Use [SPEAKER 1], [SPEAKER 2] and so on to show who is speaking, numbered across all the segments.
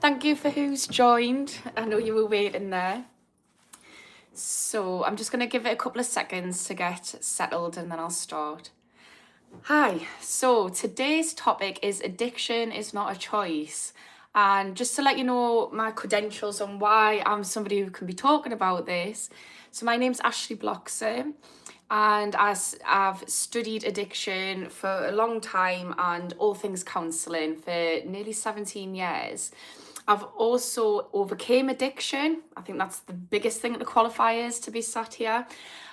[SPEAKER 1] Thank you for who's joined. I know you were waiting there. So I'm just going to give it a couple of seconds to get settled and then I'll start. Hi, so today's topic is addiction is not a choice. And just to let you know my credentials on why I'm somebody who can be talking about this. So my name's Ashley Bloxham and I've studied addiction for a long time and all things counselling for nearly 17 years. I've also overcame addiction. I think that's the biggest thing at the qualifiers to be sat here.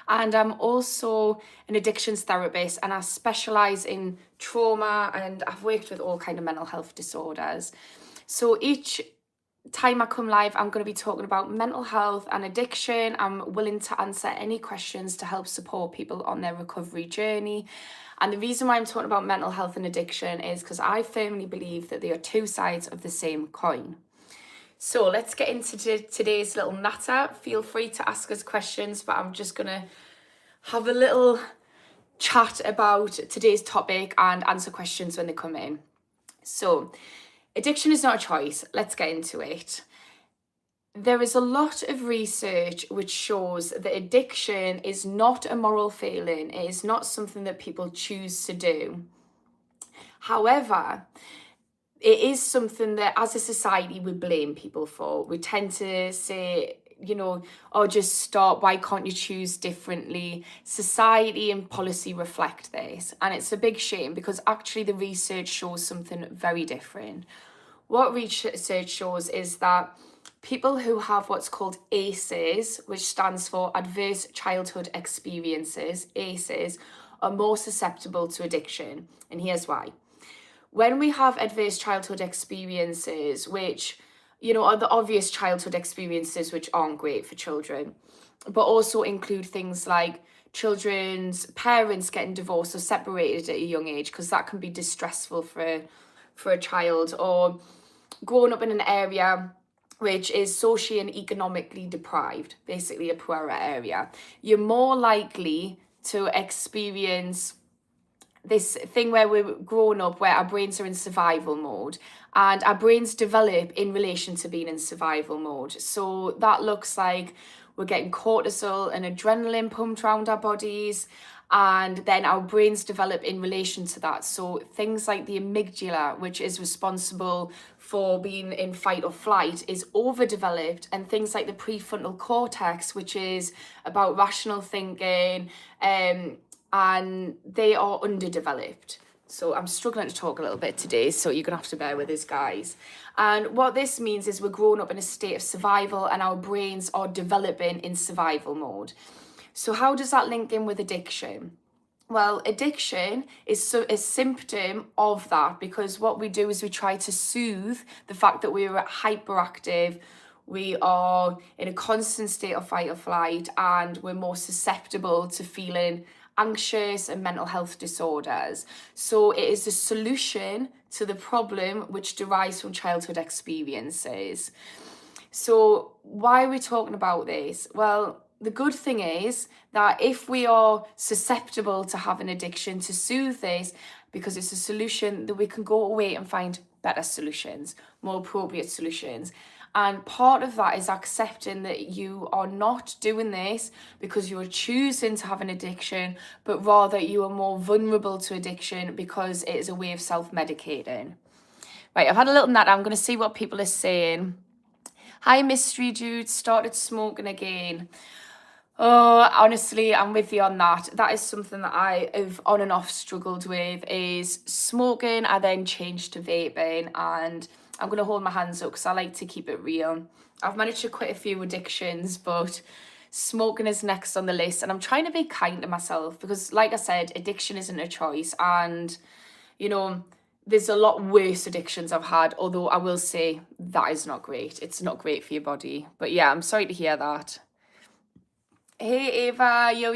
[SPEAKER 1] And I'm also an addictions therapist and I specialise in trauma and I've worked with all kind of mental health disorders. So each time I come live, I'm going to be talking about mental health and addiction. I'm willing to answer any questions to help support people on their recovery journey. And the reason why I'm talking about mental health and addiction is because I firmly believe that they are two sides of the same coin. So let's get into today's little natter. Feel free to ask us questions, but I'm just going to have a little chat about today's topic and answer questions when they come in. So, addiction is not a choice. Let's get into it. There is a lot of research which shows that addiction is not a moral failing. It is not something that people choose to do. However, it is something that as a society we blame people for. We tend to say, oh, just stop. Why can't you choose differently? Society and policy reflect this. And it's a big shame because actually the research shows something very different. What research shows is that people who have what's called ACEs, which stands for Adverse Childhood Experiences, ACEs, are more susceptible to addiction. And here's why. When we have adverse childhood experiences, which, are the obvious childhood experiences which aren't great for children, but also include things like children's parents getting divorced or separated at a young age, because that can be distressful for a child, or growing up in an area which is socially and economically deprived, basically a poorer area, you're more likely to experience this thing where we're growing up where our brains are in survival mode and our brains develop in relation to being in survival mode. So that looks like we're getting cortisol and adrenaline pumped around our bodies, and then our brains develop in relation to that. So things like the amygdala, which is responsible for being in fight or flight, is overdeveloped, and things like the prefrontal cortex, which is about rational thinking, and they are underdeveloped. So I'm struggling to talk a little bit today, so you're going to have to bear with us, guys. And what this means is we're growing up in a state of survival and our brains are developing in survival mode. So how does that link in with addiction? Well, addiction is a symptom of that, because what we do is we try to soothe the fact that we're hyperactive, we are in a constant state of fight or flight, and we're more susceptible to feeling anxious and mental health disorders. So it is a solution to the problem which derives from childhood experiences. So why are we talking about this? Well, the good thing is that if we are susceptible to have an addiction, to soothe this, because it's a solution, that we can go away and find better solutions, more appropriate solutions. And part of that is accepting that you are not doing this because you are choosing to have an addiction, but rather you are more vulnerable to addiction because it is a way of self-medicating. Right, I've had a little nap. I'm going to see what people are saying. Hi, Mystery Dude, started smoking again. Oh, honestly, I'm with you on that. That is something that I have on and off struggled with, is smoking. I then changed to vaping, and I'm going to hold my hands up because I like to keep it real. I've managed to quit a few addictions, but smoking is next on the list. And I'm trying to be kind to myself because, like I said, addiction isn't a choice. And, there's a lot worse addictions I've had, although I will say that is not great. It's not great for your body. But yeah, I'm sorry to hear that. Hey Ava, yo,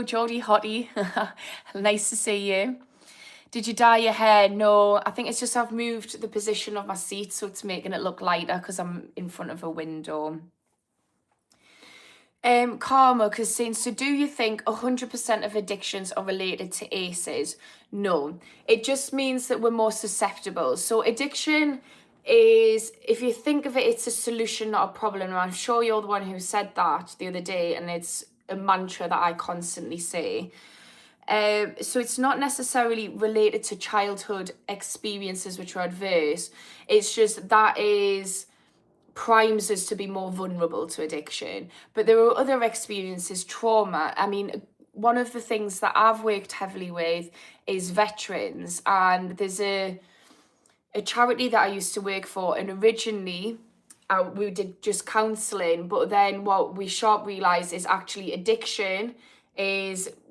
[SPEAKER 1] Jodie Hottie. Nice to see you. Did you dye your hair? No, I think it's just I've moved the position of my seat so it's making it look lighter because I'm in front of a window. Karma, because saying, so do you think 100% of addictions are related to ACEs? No, it just means that we're more susceptible. So addiction is, if you think of it, it's a solution, not a problem. And I'm sure you're the one who said that the other day, and it's a mantra that I constantly say. So it's not necessarily related to childhood experiences which are adverse. It's just that is primes us to be more vulnerable to addiction. But there are other experiences, trauma. I mean, one of the things that I've worked heavily with is veterans, and there's a charity that I used to work for, and originally we did just counselling, but then what we realised is actually addiction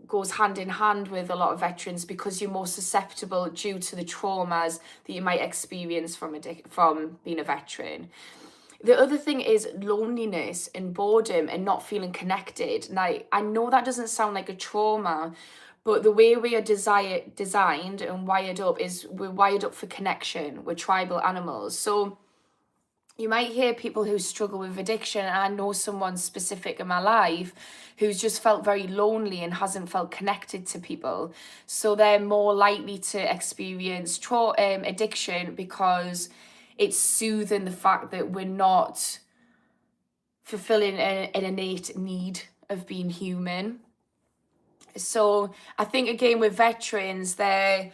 [SPEAKER 1] goes hand in hand with a lot of veterans, because you're more susceptible due to the traumas that you might experience from being a veteran. The other thing is loneliness and boredom and not feeling connected. Now, I know that doesn't sound like a trauma, but the way we are designed and wired up is we're wired up for connection. We're tribal animals. So you might hear people who struggle with addiction, and I know someone specific in my life who's just felt very lonely and hasn't felt connected to people. So they're more likely to experience addiction, because it's soothing the fact that we're not fulfilling an innate need of being human. So I think, again, with veterans, they're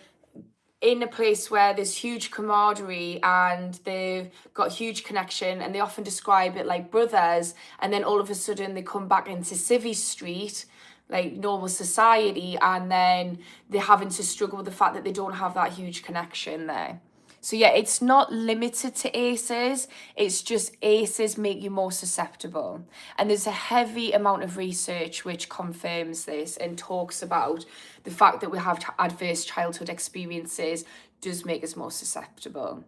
[SPEAKER 1] in a place where there's huge camaraderie and they've got huge connection, and they often describe it like brothers, and then all of a sudden they come back into civvy street, like normal society, and then they're having to struggle with the fact that they don't have that huge connection there. So yeah, it's not limited to ACEs, it's just ACEs make you more susceptible. And there's a heavy amount of research which confirms this and talks about the fact that we have adverse childhood experiences does make us more susceptible.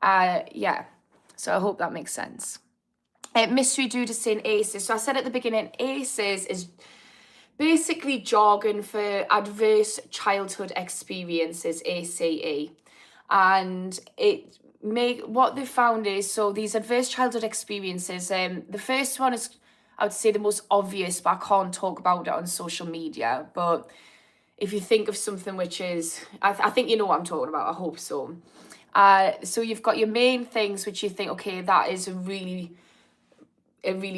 [SPEAKER 1] Yeah, so I hope that makes sense. Mystery Judah saying ACEs. So I said at the beginning, ACEs is basically jargon for adverse childhood experiences, ACE. And what they found is, so these adverse childhood experiences, the first one is, I would say, the most obvious, but I can't talk about it on social media. But if you think of something which is, I think you know what I'm talking about, I hope so. So you've got your main things which you think, okay, that is a really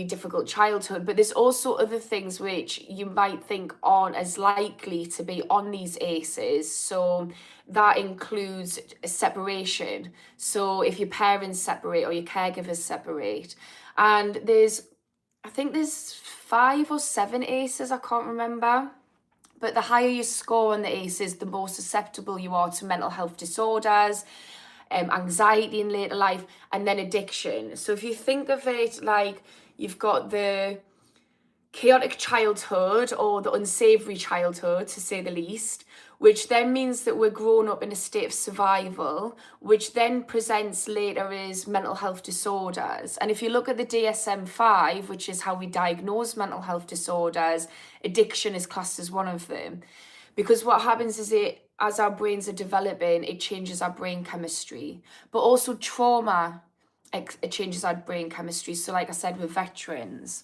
[SPEAKER 1] difficult childhood, but there's also other things which you might think aren't as likely to be on these ACEs. So that includes separation. So if your parents separate or your caregivers separate, and I think there's 5 or 7 ACEs, I can't remember. But the higher you score on the ACEs, the more susceptible you are to mental health disorders, anxiety in later life, and then addiction. So if you think of it like you've got the chaotic childhood or the unsavory childhood, to say the least, which then means that we're grown up in a state of survival, which then presents later as mental health disorders. And if you look at the DSM-5, which is how we diagnose mental health disorders, addiction is classed as one of them. Because what happens is, as our brains are developing, it changes our brain chemistry. But also trauma, it changes our brain chemistry. So like I said, with veterans,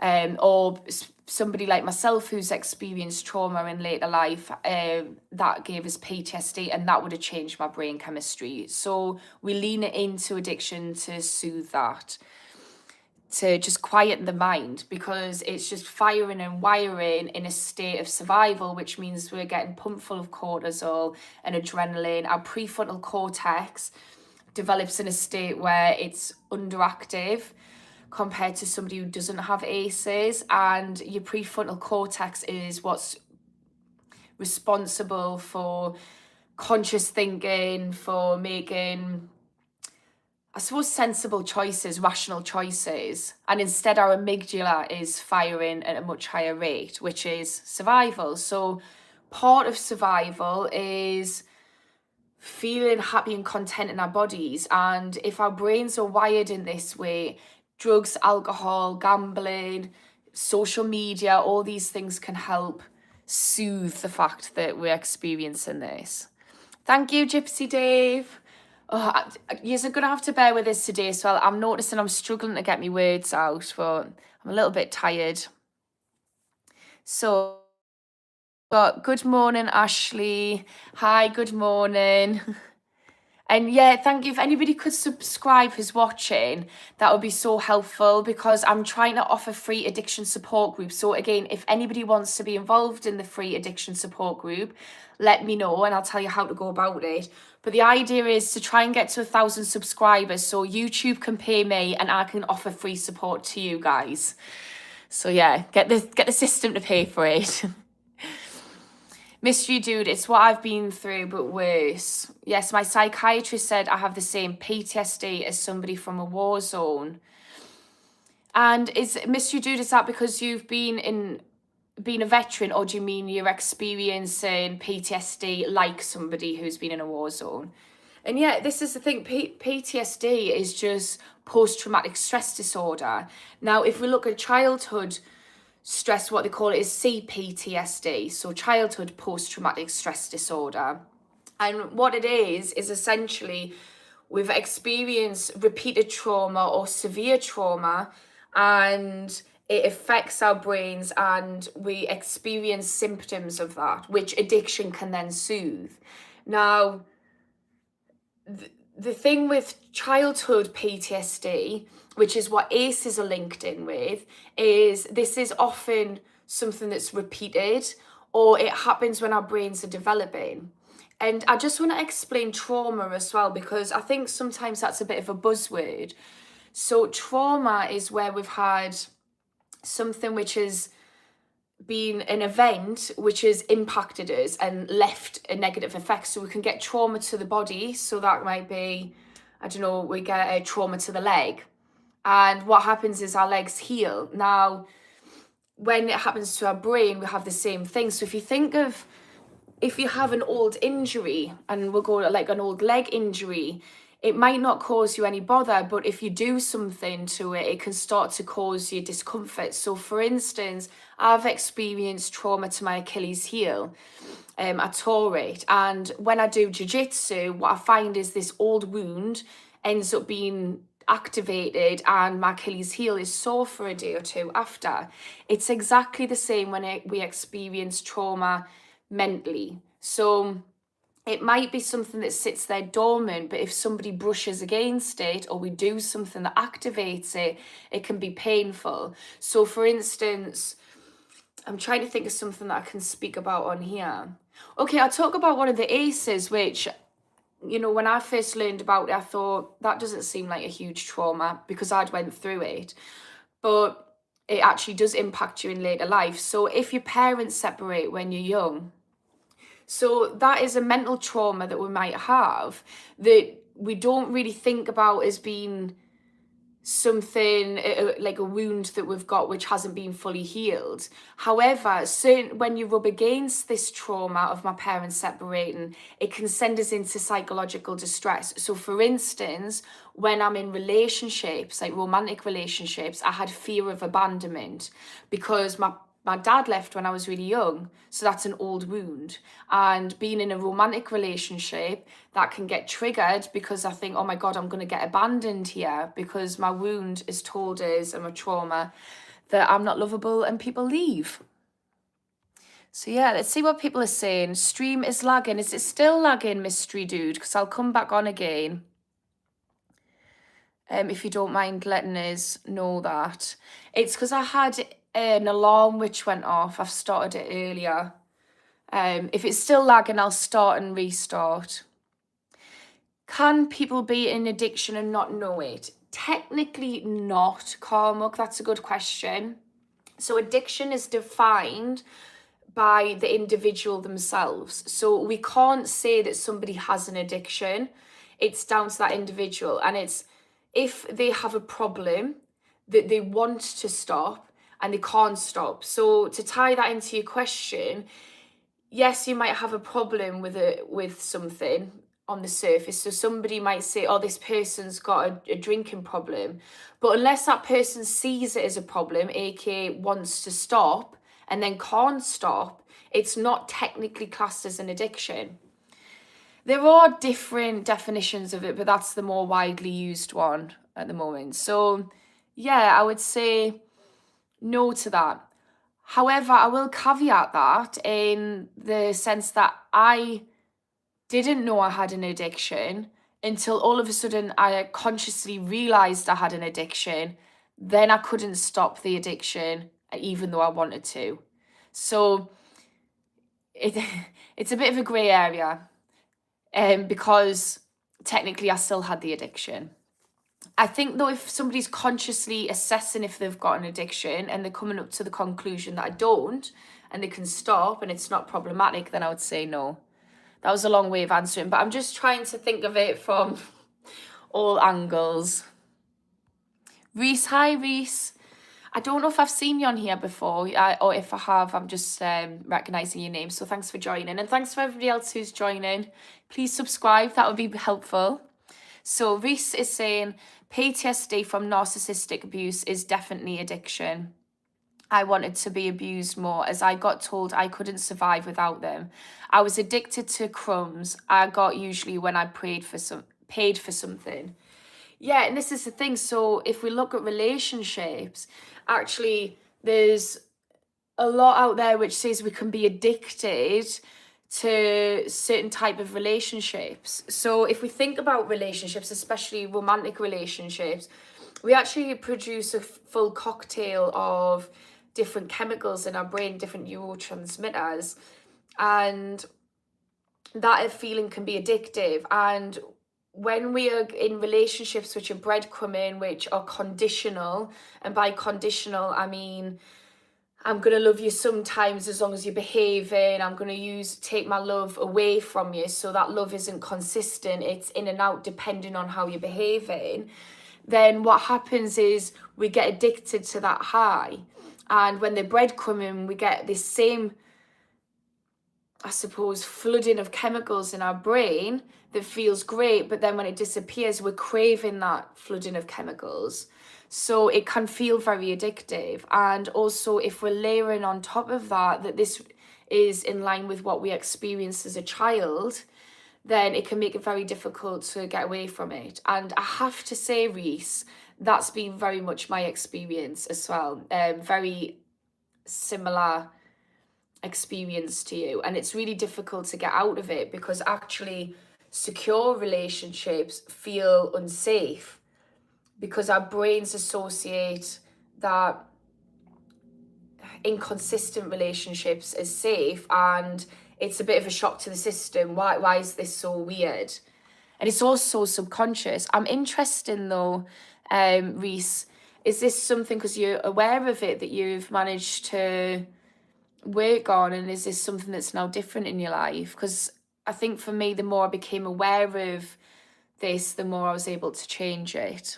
[SPEAKER 1] or somebody like myself who's experienced trauma in later life, that gave us PTSD, and that would have changed my brain chemistry. So we lean it into addiction to soothe that, to just quieten the mind, because it's just firing and wiring in a state of survival, which means we're getting pumped full of cortisol and adrenaline. Our prefrontal cortex develops in a state where it's underactive compared to somebody who doesn't have ACEs. And your prefrontal cortex is what's responsible for conscious thinking, for making, I suppose, sensible choices, rational choices. And instead our amygdala is firing at a much higher rate, which is survival. So part of survival is feeling happy and content in our bodies. And if our brains are wired in this way, drugs, alcohol, gambling, social media, all these things can help soothe the fact that we're experiencing this. Thank you, Gypsy Dave. Oh, you're going to have to bear with us today. So I'm noticing I'm struggling to get my words out, but I'm a little bit tired. So, good morning, Ashley. Hi, good morning. And yeah, thank you. If anybody could subscribe who's watching, that would be so helpful, because I'm trying to offer free addiction support groups. So again, if anybody wants to be involved in the free addiction support group, let me know and I'll tell you how to go about it. But the idea is to try and get to 1,000 subscribers so YouTube can pay me and I can offer free support to you guys. So yeah, get the system to pay for it. Mystery dude, it's what I've been through, but worse. Yes, my psychiatrist said I have the same PTSD as somebody from a war zone. And mystery dude, is that because you've been a veteran, or do you mean you're experiencing PTSD like somebody who's been in a war zone? And yeah, this is the thing, PTSD is just post-traumatic stress disorder. Now, if we look at childhood stress, what they call it is CPTSD, so childhood post-traumatic stress disorder. And what it is essentially we've experienced repeated trauma or severe trauma, and it affects our brains and we experience symptoms of that, which addiction can then soothe. Now, the thing with childhood PTSD, which is what ACEs are linked in with, is this is often something that's repeated, or it happens when our brains are developing. And I just want to explain trauma as well, because I think sometimes that's a bit of a buzzword. So trauma is where we've had something which has been an event which has impacted us and left a negative effect. So we can get trauma to the body. So that might be, I don't know, we get a trauma to the leg. And what happens is our legs heal. Now, when it happens to our brain, we have the same thing. So if you think of, if you have an old injury, and we'll go like an old leg injury, it might not cause you any bother, but if you do something to it, it can start to cause you discomfort. So for instance, I've experienced trauma to my Achilles heel. I tore it. And when I do jiu-jitsu, what I find is this old wound ends up being activated and my Achilles heel is sore for a day or two after. It's exactly the same when we experience trauma mentally. So it might be something that sits there dormant, but if somebody brushes against it or we do something that activates it, it can be painful. So for instance, I'm trying to think of something that I can speak about on here. Okay, I'll talk about one of the ACEs, which, you know, when I first learned about it, I thought that doesn't seem like a huge trauma because I'd went through it. But it actually does impact you in later life. So if your parents separate when you're young, so that is a mental trauma that we might have that we don't really think about as being something like a wound that we've got which hasn't been fully healed. However, when you rub against this trauma of my parents separating, it can send us into psychological distress. So for instance, when I'm in relationships, like romantic relationships, I had fear of abandonment because my dad left when I was really young, so that's an old wound. And being in a romantic relationship, that can get triggered because I think, oh my God, I'm going to get abandoned here because my wound is told us, and my trauma, that I'm not lovable and people leave. So yeah, let's see what people are saying. Stream is lagging. Is it still lagging, mystery dude? Because I'll come back on again. If you don't mind letting us know that. It's because I had an alarm which went off. I've started it earlier. If it's still lagging, I'll start and restart. Can people be in addiction and not know it? Technically not, Carmuk. That's a good question. So addiction is defined by the individual themselves. So we can't say that somebody has an addiction. It's down to that individual. And it's if they have a problem that they want to stop and they can't stop. So to tie that into your question, yes, you might have a problem with something on the surface. So somebody might say, oh, this person's got a drinking problem. But unless that person sees it as a problem, aka wants to stop and then can't stop, it's not technically classed as an addiction. There are different definitions of it, but that's the more widely used one at the moment. So yeah, I would say no to that. However, I will caveat that in the sense that I didn't know I had an addiction until all of a sudden I consciously realised I had an addiction. Then I couldn't stop the addiction, even though I wanted to. So it's a bit of a grey area, because technically I still had the addiction. I think though, if somebody's consciously assessing if they've got an addiction and they're coming up to the conclusion that I don't, and they can stop and it's not problematic, then I would say no. That was a long way of answering, but I'm just trying to think of it from all angles. Reese, hi Reese. I don't know if I've seen you on here before, or if I have, I'm just recognising your name. So thanks for joining, and thanks for everybody else who's joining. Please subscribe, that would be helpful. So Reese is saying, PTSD from narcissistic abuse is definitely addiction. I wanted to be abused more as I got told I couldn't survive without them. I was addicted to crumbs I got usually when I paid for something. Yeah, and this is the thing. So if we look at relationships, actually there's a lot out there which says we can be addicted to certain type of relationships. So if we think about relationships, especially romantic relationships, we actually produce a full cocktail of different chemicals in our brain, different neurotransmitters, and that feeling can be addictive. And when we are in relationships which are breadcrumbing, which are conditional, and by conditional I mean I'm going to love you sometimes as long as you're behaving. I'm going to take my love away from you. So that love isn't consistent. It's in and out depending on how you're behaving. Then what happens is we get addicted to that high. And when they're breadcrumbing, we get this same, I suppose, flooding of chemicals in our brain that feels great. But then when it disappears, we're craving that flooding of chemicals. So it can feel very addictive. And also if we're layering on top of that this is in line with what we experienced as a child, then it can make it very difficult to get away from it. And I have to say, Reese, that's been very much my experience as well. Very similar experience to you. And it's really difficult to get out of it because actually secure relationships feel unsafe, because our brains associate that inconsistent relationships as safe, and it's a bit of a shock to the system. Why is this so weird? And it's also subconscious. I'm interested though, Reese, is this something, because you're aware of it, that you've managed to work on, and is this something that's now different in your life? Because I think for me, the more I became aware of this, the more I was able to change it.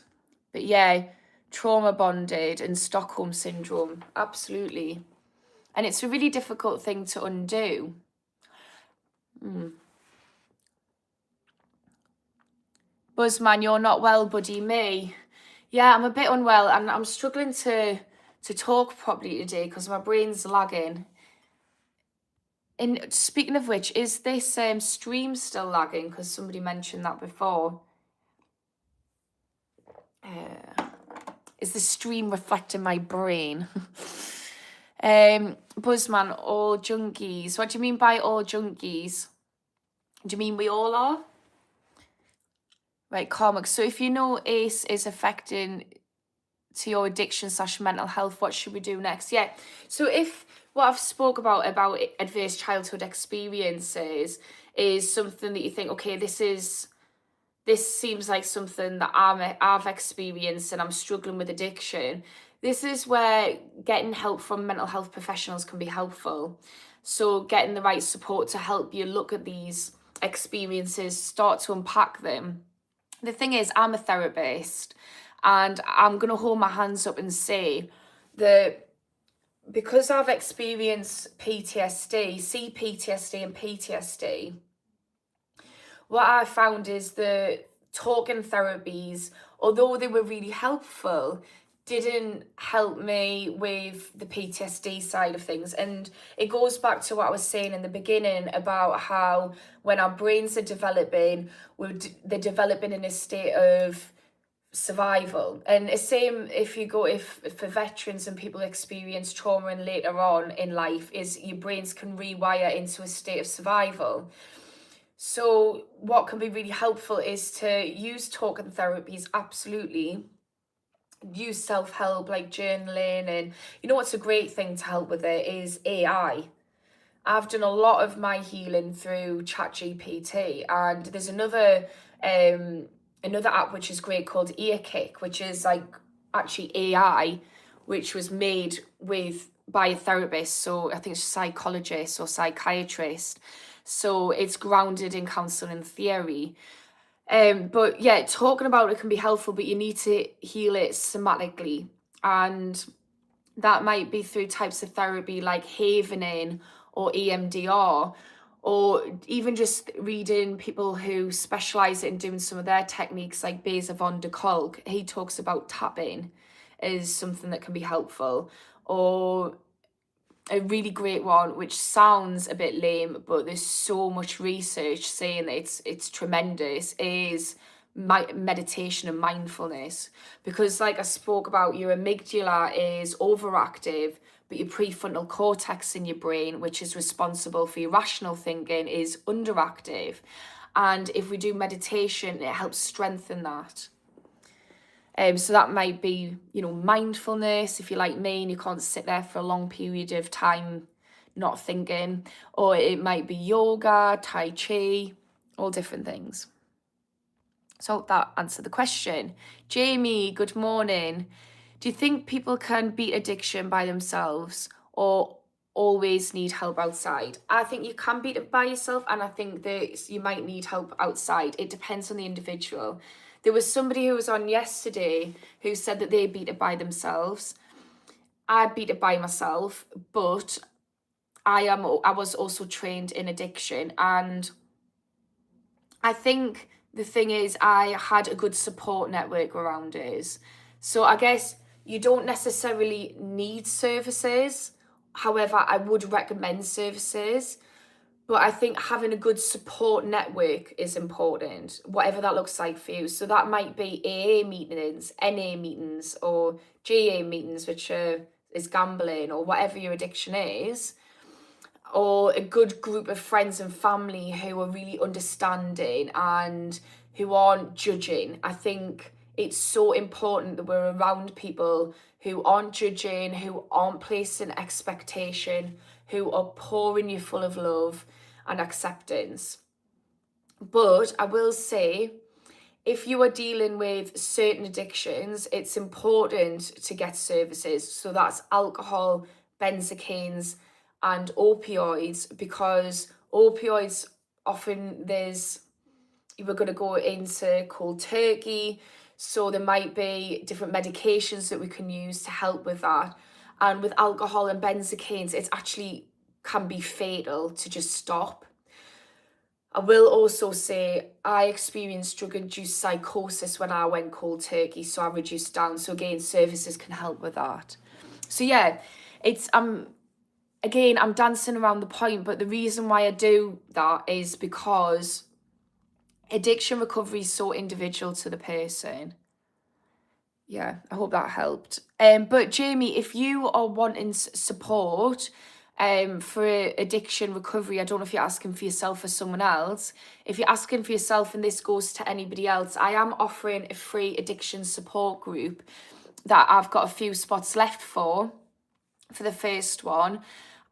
[SPEAKER 1] But yeah, trauma bonded and Stockholm syndrome, absolutely. And it's a really difficult thing to undo. Buzzman, you're not well, buddy. Me? Yeah, I'm a bit unwell, and I'm struggling to talk properly today because my brain's lagging. And speaking of which, is this stream still lagging? Because somebody mentioned that before. Is the stream reflecting my brain? Buzzman, all junkies. What do you mean by all junkies? Do you mean we all are? Right, Cormac. So if you know ACE is affecting to your addiction / mental health, what should we do next? Yeah. So if what I've spoke about adverse childhood experiences is something that you think, okay, this seems like something that I've experienced and I'm struggling with addiction, this is where getting help from mental health professionals can be helpful. So getting the right support to help you look at these experiences, start to unpack them. The thing is, I'm a therapist, and I'm going to hold my hands up and say that because I've experienced PTSD, CPTSD and PTSD, what I found is that talking therapies, although they were really helpful, didn't help me with the PTSD side of things. And it goes back to what I was saying in the beginning about how when our brains are developing, they're developing in a state of survival. And the same if for veterans and people experience trauma and later on in life, is your brains can rewire into a state of survival. So what can be really helpful is to use talking therapies, absolutely. Use self-help like journaling, and you know what's a great thing to help with it is AI. I've done a lot of my healing through ChatGPT, and there's another app which is great called Earkick, which is like actually AI, which was made by a therapist, so I think it's a psychologist or psychiatrist. So it's grounded in counselling theory. But yeah, talking about it can be helpful, but you need to heal it somatically. And that might be through types of therapy like havening or EMDR, or even just reading people who specialize in doing some of their techniques, like Beza von der Kolk. He talks about tapping as something that can be helpful. Or a really great one, which sounds a bit lame, but there's so much research saying that it's tremendous, is meditation and mindfulness. Because like I spoke about, your amygdala is overactive, but your prefrontal cortex in your brain, which is responsible for your rational thinking, is underactive. And if we do meditation, it helps strengthen that. So that might be, mindfulness, if you're like me and you can't sit there for a long period of time not thinking. Or it might be yoga, Tai Chi, all different things. So that answered the question. Jamie, good morning. Do you think people can beat addiction by themselves or always need help outside? I think you can beat it by yourself, and I think that you might need help outside. It depends on the individual. There was somebody who was on yesterday who said that they beat it by themselves. I beat it by myself, but I was also trained in addiction, and I think the thing is I had a good support network around us. So I guess you don't necessarily need services. However, I would recommend services. But I think having a good support network is important, whatever that looks like for you. So that might be AA meetings, NA meetings, or GA meetings, which is gambling, or whatever your addiction is. Or a good group of friends and family who are really understanding and who aren't judging. I think it's so important that we're around people who aren't judging, who aren't placing expectation, who are pouring you full of love and acceptance. But I will say, if you are dealing with certain addictions, it's important to get services. So that's alcohol, benzocaines, and opioids, because opioids often we're going to go into cold turkey. So there might be different medications that we can use to help with that. And with alcohol and benzocaines, it actually can be fatal to just stop. I will also say I experienced drug-induced psychosis when I went cold turkey, so I reduced down. So again, services can help with that. So yeah, it's again, I'm dancing around the point, but the reason why I do that is because addiction recovery is so individual to the person. Yeah, I hope that helped. But Jamie, if you are wanting support for addiction recovery, I don't know if you're asking for yourself or someone else. If you're asking for yourself and this goes to anybody else, I am offering a free addiction support group that I've got a few spots left for the first one.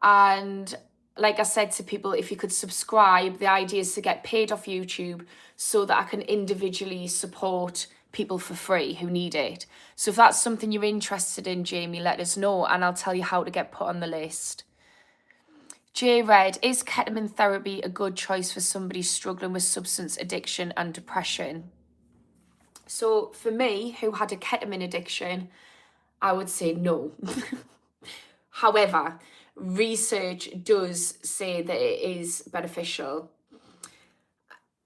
[SPEAKER 1] And like I said to people, if you could subscribe, the idea is to get paid off YouTube so that I can individually support people for free who need it. So if that's something you're interested in, Jamie, let us know and I'll tell you how to get put on the list. J Red, is ketamine therapy a good choice for somebody struggling with substance addiction and depression? So for me, who had a ketamine addiction, I would say no. However, research does say that it is beneficial.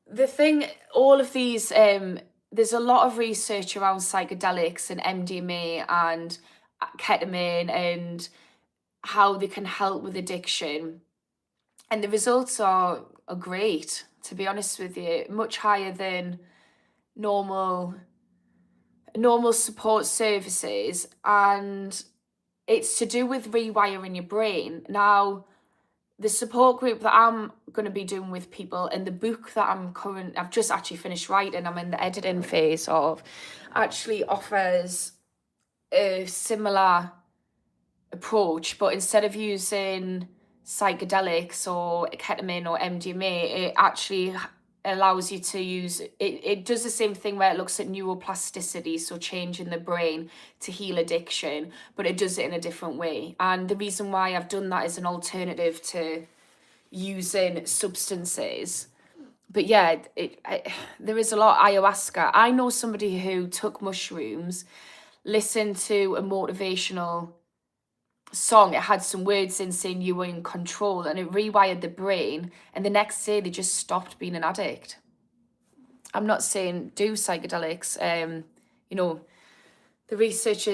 [SPEAKER 1] The thing, all of these, there's a lot of research around psychedelics and MDMA and ketamine and how they can help with addiction. And the results are great, to be honest with you, much higher than normal support services. And it's to do with rewiring your brain. Now, the support group that I'm going to be doing with people, and the book that I've just actually finished writing, I'm in the editing phase of, actually offers a similar approach, but instead of using psychedelics or ketamine or MDMA, it actually allows you to use it does the same thing where it looks at neuroplasticity, so change in the brain to heal addiction, but it does it in a different way. And the reason why I've done that is an alternative to using substances. But yeah, there is a lot of ayahuasca. I know somebody who took mushrooms, listened to a motivational song. It had some words in saying you were in control, and it rewired the brain, and the next day they just stopped being an addict. I'm not saying do psychedelics. You know, the research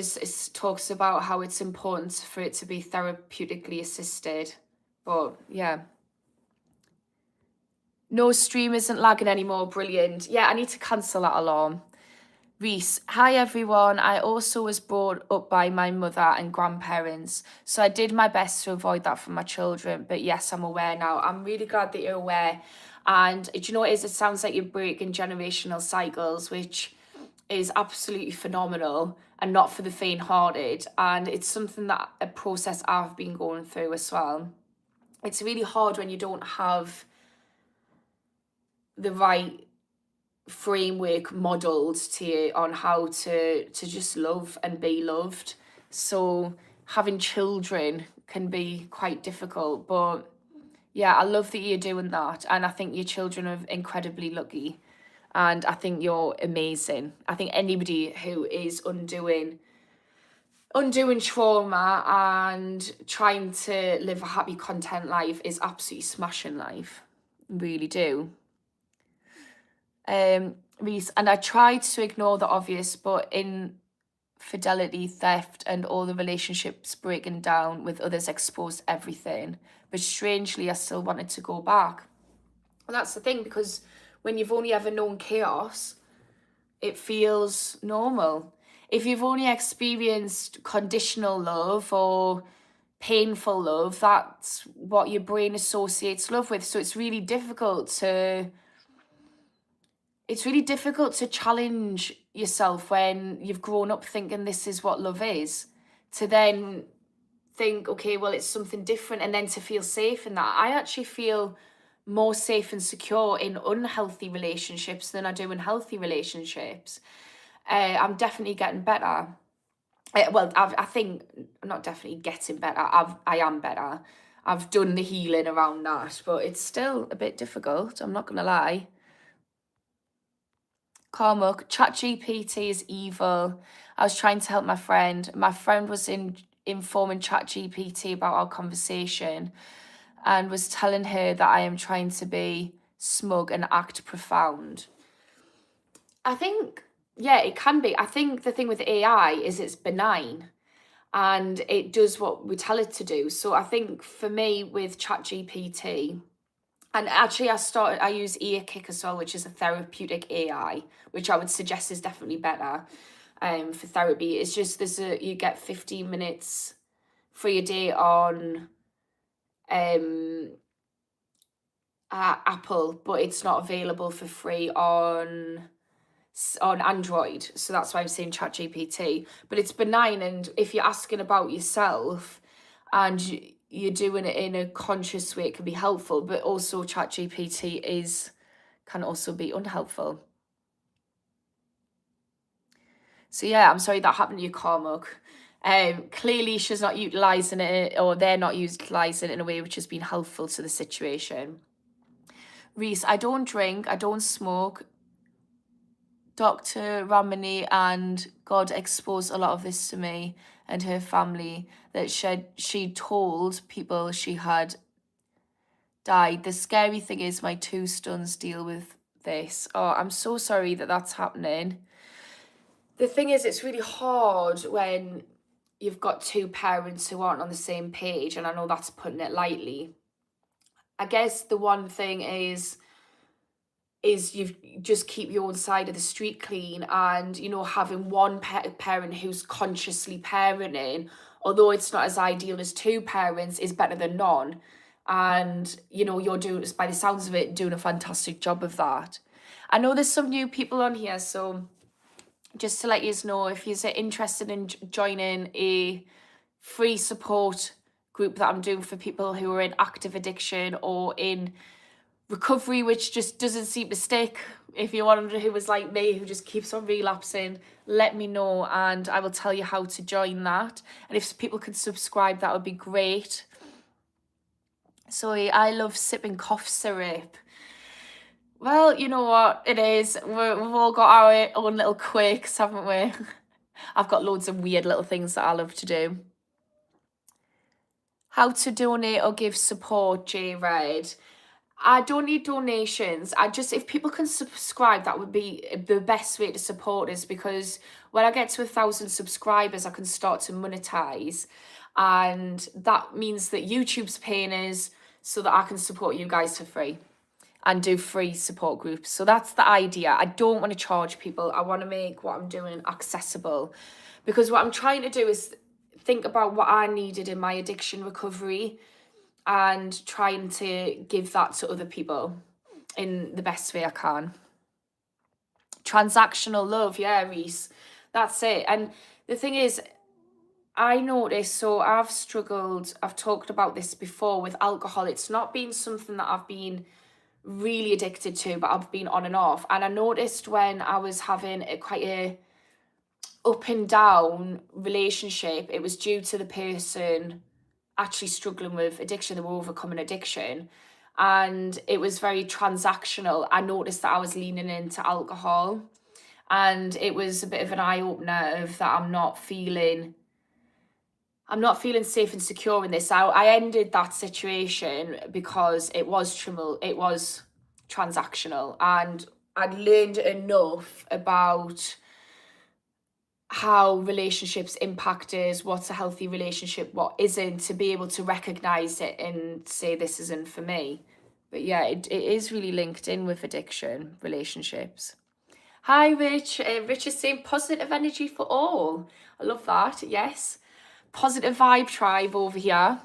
[SPEAKER 1] talks about how it's important for it to be therapeutically assisted. But yeah. No stream isn't lagging anymore. Brilliant. Yeah, I need to cancel that alarm. Reese, hi everyone. I also was brought up by my mother and grandparents, so I did my best to avoid that for my children. But yes, I'm aware now. I'm really glad that you're aware. And do you know what it is? It sounds like you're breaking generational cycles, which is absolutely phenomenal and not for the faint-hearted. And it's something that a process I've been going through as well. It's really hard when you don't have the right framework modeled to you on how to just love and be loved. So having children can be quite difficult, but yeah, I love that you're doing that, and I think your children are incredibly lucky, and I think you're amazing. I think anybody who is undoing trauma and trying to live a happy, content life is absolutely smashing life. Really do. Reese, and I tried to ignore the obvious, but infidelity, theft, and all the relationships breaking down with others exposed everything. But strangely, I still wanted to go back. Well, that's the thing, because when you've only ever known chaos, it feels normal. If you've only experienced conditional love or painful love, that's what your brain associates love with. So it's really difficult to challenge yourself when you've grown up thinking this is what love is, to then think, okay, well, it's something different, and then to feel safe in that. I actually feel more safe and secure in unhealthy relationships than I do in healthy relationships. I'm definitely getting better. I think I'm not definitely getting better. I am better. I've done the healing around that, but it's still a bit difficult. I'm not gonna lie. Cormac, ChatGPT is evil. I was trying to help my friend. My friend was informing ChatGPT about our conversation and was telling her that I am trying to be smug and act profound. I think, yeah, it can be. I think the thing with AI is it's benign and it does what we tell it to do. So I think for me with ChatGPT, and actually I use EarKick as well, which is a therapeutic AI, which I would suggest is definitely better for therapy. It's just you get 15 minutes for your day on Apple, but it's not available for free on Android. So that's why I'm saying ChatGPT. But it's benign, and if you're asking about yourself and you're doing it in a conscious way, it can be helpful. But also ChatGPT can also be unhelpful. So yeah, I'm sorry that happened to you, Cormac. Clearly she's not utilising it, or they're not utilising it in a way which has been helpful to the situation. Reese, I don't drink, I don't smoke. Dr. Ramani and God exposed a lot of this to me and her family, that she told people she had died. The scary thing is my two sons deal with this. Oh, I'm so sorry that that's happening. The thing is, it's really hard when you've got two parents who aren't on the same page, and I know that's putting it lightly. I guess the one thing is you just keep your own side of the street clean, and having one parent who's consciously parenting, although it's not as ideal as two parents, is better than none. And, you know, you're doing, by the sounds of it, doing a fantastic job of that. I know there's some new people on here, so just to let you know, if you're interested in joining a free support group that I'm doing for people who are in active addiction or in recovery, which just doesn't seem to stick. If you're one who was like me, who just keeps on relapsing, let me know and I will tell you how to join that. And if people could subscribe, that would be great. So I love sipping cough syrup. Well, you know what it is. We've all got our own little quirks, haven't we? I've got loads of weird little things that I love to do. How to donate or give support, J Red. I don't need donations. If people can subscribe, that would be the best way to support us, because when I get to 1,000 subscribers, I can start to monetize. And that means that YouTube's paying us so that I can support you guys for free and do free support groups. So that's the idea. I don't want to charge people. I want to make what I'm doing accessible, because what I'm trying to do is think about what I needed in my addiction recovery and trying to give that to other people in the best way I can. Transactional love, yeah, Reese. That's it. And the thing is, I noticed, so I've struggled, I've talked about this before with alcohol. It's not been something that I've been really addicted to, but I've been on and off. And I noticed when I was having quite a up and down relationship, it was due to the person actually struggling with addiction. They were overcoming addiction, and it was very transactional. I noticed that I was leaning into alcohol, and it was a bit of an eye-opener of that I'm not feeling safe and secure in this. I ended that situation because it was transactional, and I'd learned enough about how relationships impact us, what's a healthy relationship, what isn't, to be able to recognize it and say this isn't for me. But yeah, it is really linked in with addiction, relationships. Hi, Rich. Rich is saying positive energy for all. I love that. Yes. Positive vibe tribe over here.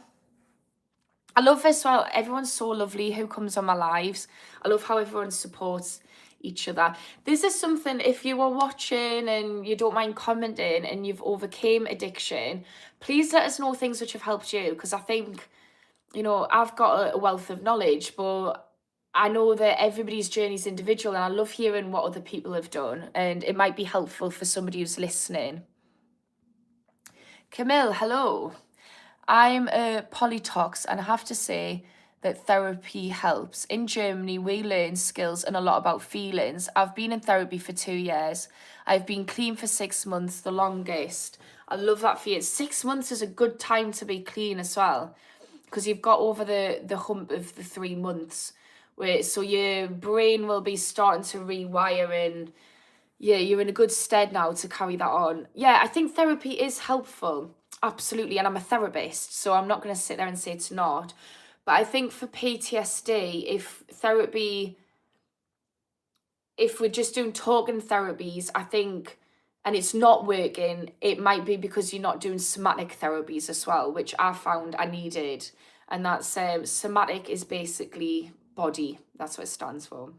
[SPEAKER 1] I love this as well. Everyone's so lovely who comes on my lives. I love how everyone supports each other. This is something, if you are watching and you don't mind commenting and you've overcame addiction, please let us know things which have helped you, because I think, you know, I've got a wealth of knowledge, but I know that everybody's journey is individual, and I love hearing what other people have done, and it might be helpful for somebody who's listening. Camille, hello. I'm a polytox, and I have to say that therapy helps. In Germany, we learn skills and a lot about feelings. I've been in therapy for 2 years. I've been clean for 6 months, the longest. I love that for you. 6 months is a good time to be clean as well, because you've got over the hump of the 3 months, so your brain will be starting to rewire, and yeah, you're in a good stead now to carry that on. Yeah, I think therapy is helpful, absolutely, and I'm a therapist, so I'm not going to sit there and say it's not. But I think for PTSD, if we're just doing talking therapies, I think, and it's not working, it might be because you're not doing somatic therapies as well, which I found I needed. And that's somatic is basically body. That's what it stands for.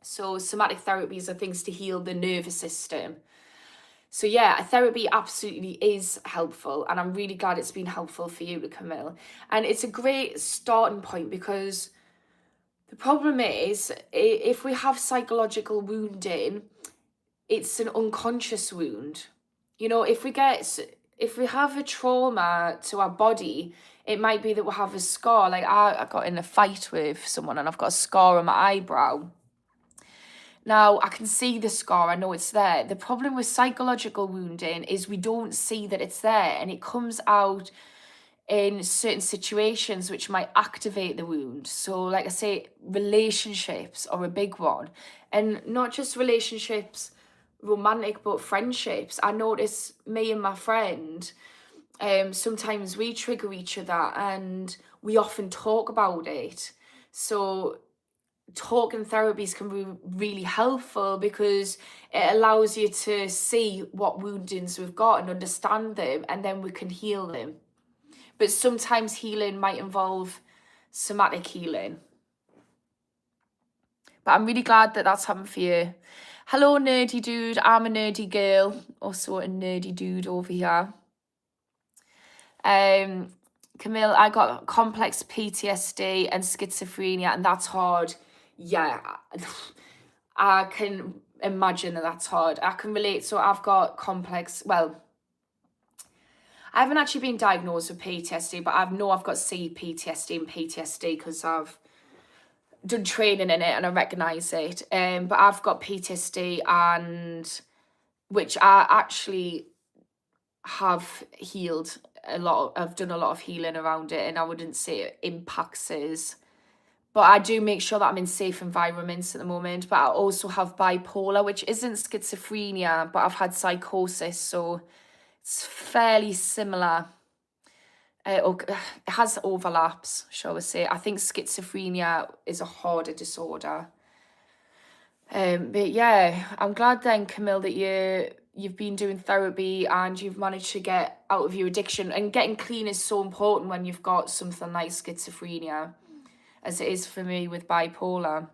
[SPEAKER 1] So somatic therapies are things to heal the nervous system. So yeah, therapy absolutely is helpful, and I'm really glad it's been helpful for you, Camille. And it's a great starting point, because the problem is, if we have psychological wounding, it's an unconscious wound. You know, if we have a trauma to our body, it might be that we'll have a scar. Like I got in a fight with someone and I've got a scar on my eyebrow. Now, I can see the scar, I know it's there. The problem with psychological wounding is we don't see that it's there, and it comes out in certain situations which might activate the wound. So like I say, relationships are a big one, and not just relationships, romantic, but friendships. I notice me and my friend, sometimes we trigger each other and we often talk about it. So talking therapies can be really helpful, because it allows you to see what woundings we've got and understand them, and then we can heal them. But sometimes healing might involve somatic healing. But I'm really glad that that's happened for you. Hello, nerdy dude. I'm a nerdy girl. Also a nerdy dude over here. Camille, I got complex PTSD and schizophrenia, and that's hard. Yeah, I can imagine that that's hard. I can relate. So I've got complex, well, I haven't actually been diagnosed with PTSD, but I've got CPTSD and PTSD because I've done training in it and I recognise it. But I've got PTSD, and which I actually have healed a lot. I've done a lot of healing around it, and I wouldn't say it impacts us. But I do make sure that I'm in safe environments at the moment. But I also have bipolar, which isn't schizophrenia, but I've had psychosis, so it's fairly similar. It has overlaps, shall we say. I think schizophrenia is a harder disorder. But yeah, I'm glad then, Camille, that you've been doing therapy and you've managed to get out of your addiction. And getting clean is so important when you've got something like schizophrenia, as it is for me with bipolar.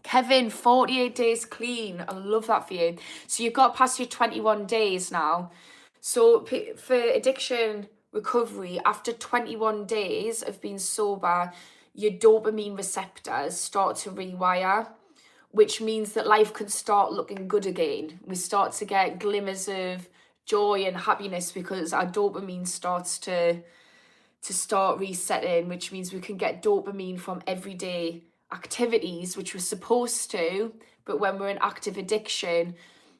[SPEAKER 1] Kevin, 48 days clean. I love that for you. So you've got past your 21 days now. So for addiction recovery, after 21 days of being sober, your dopamine receptors start to rewire, which means that life can start looking good again. We start to get glimmers of joy and happiness because our dopamine starts to start resetting, which means we can get dopamine from everyday activities, which we're supposed to. But when we're in active addiction,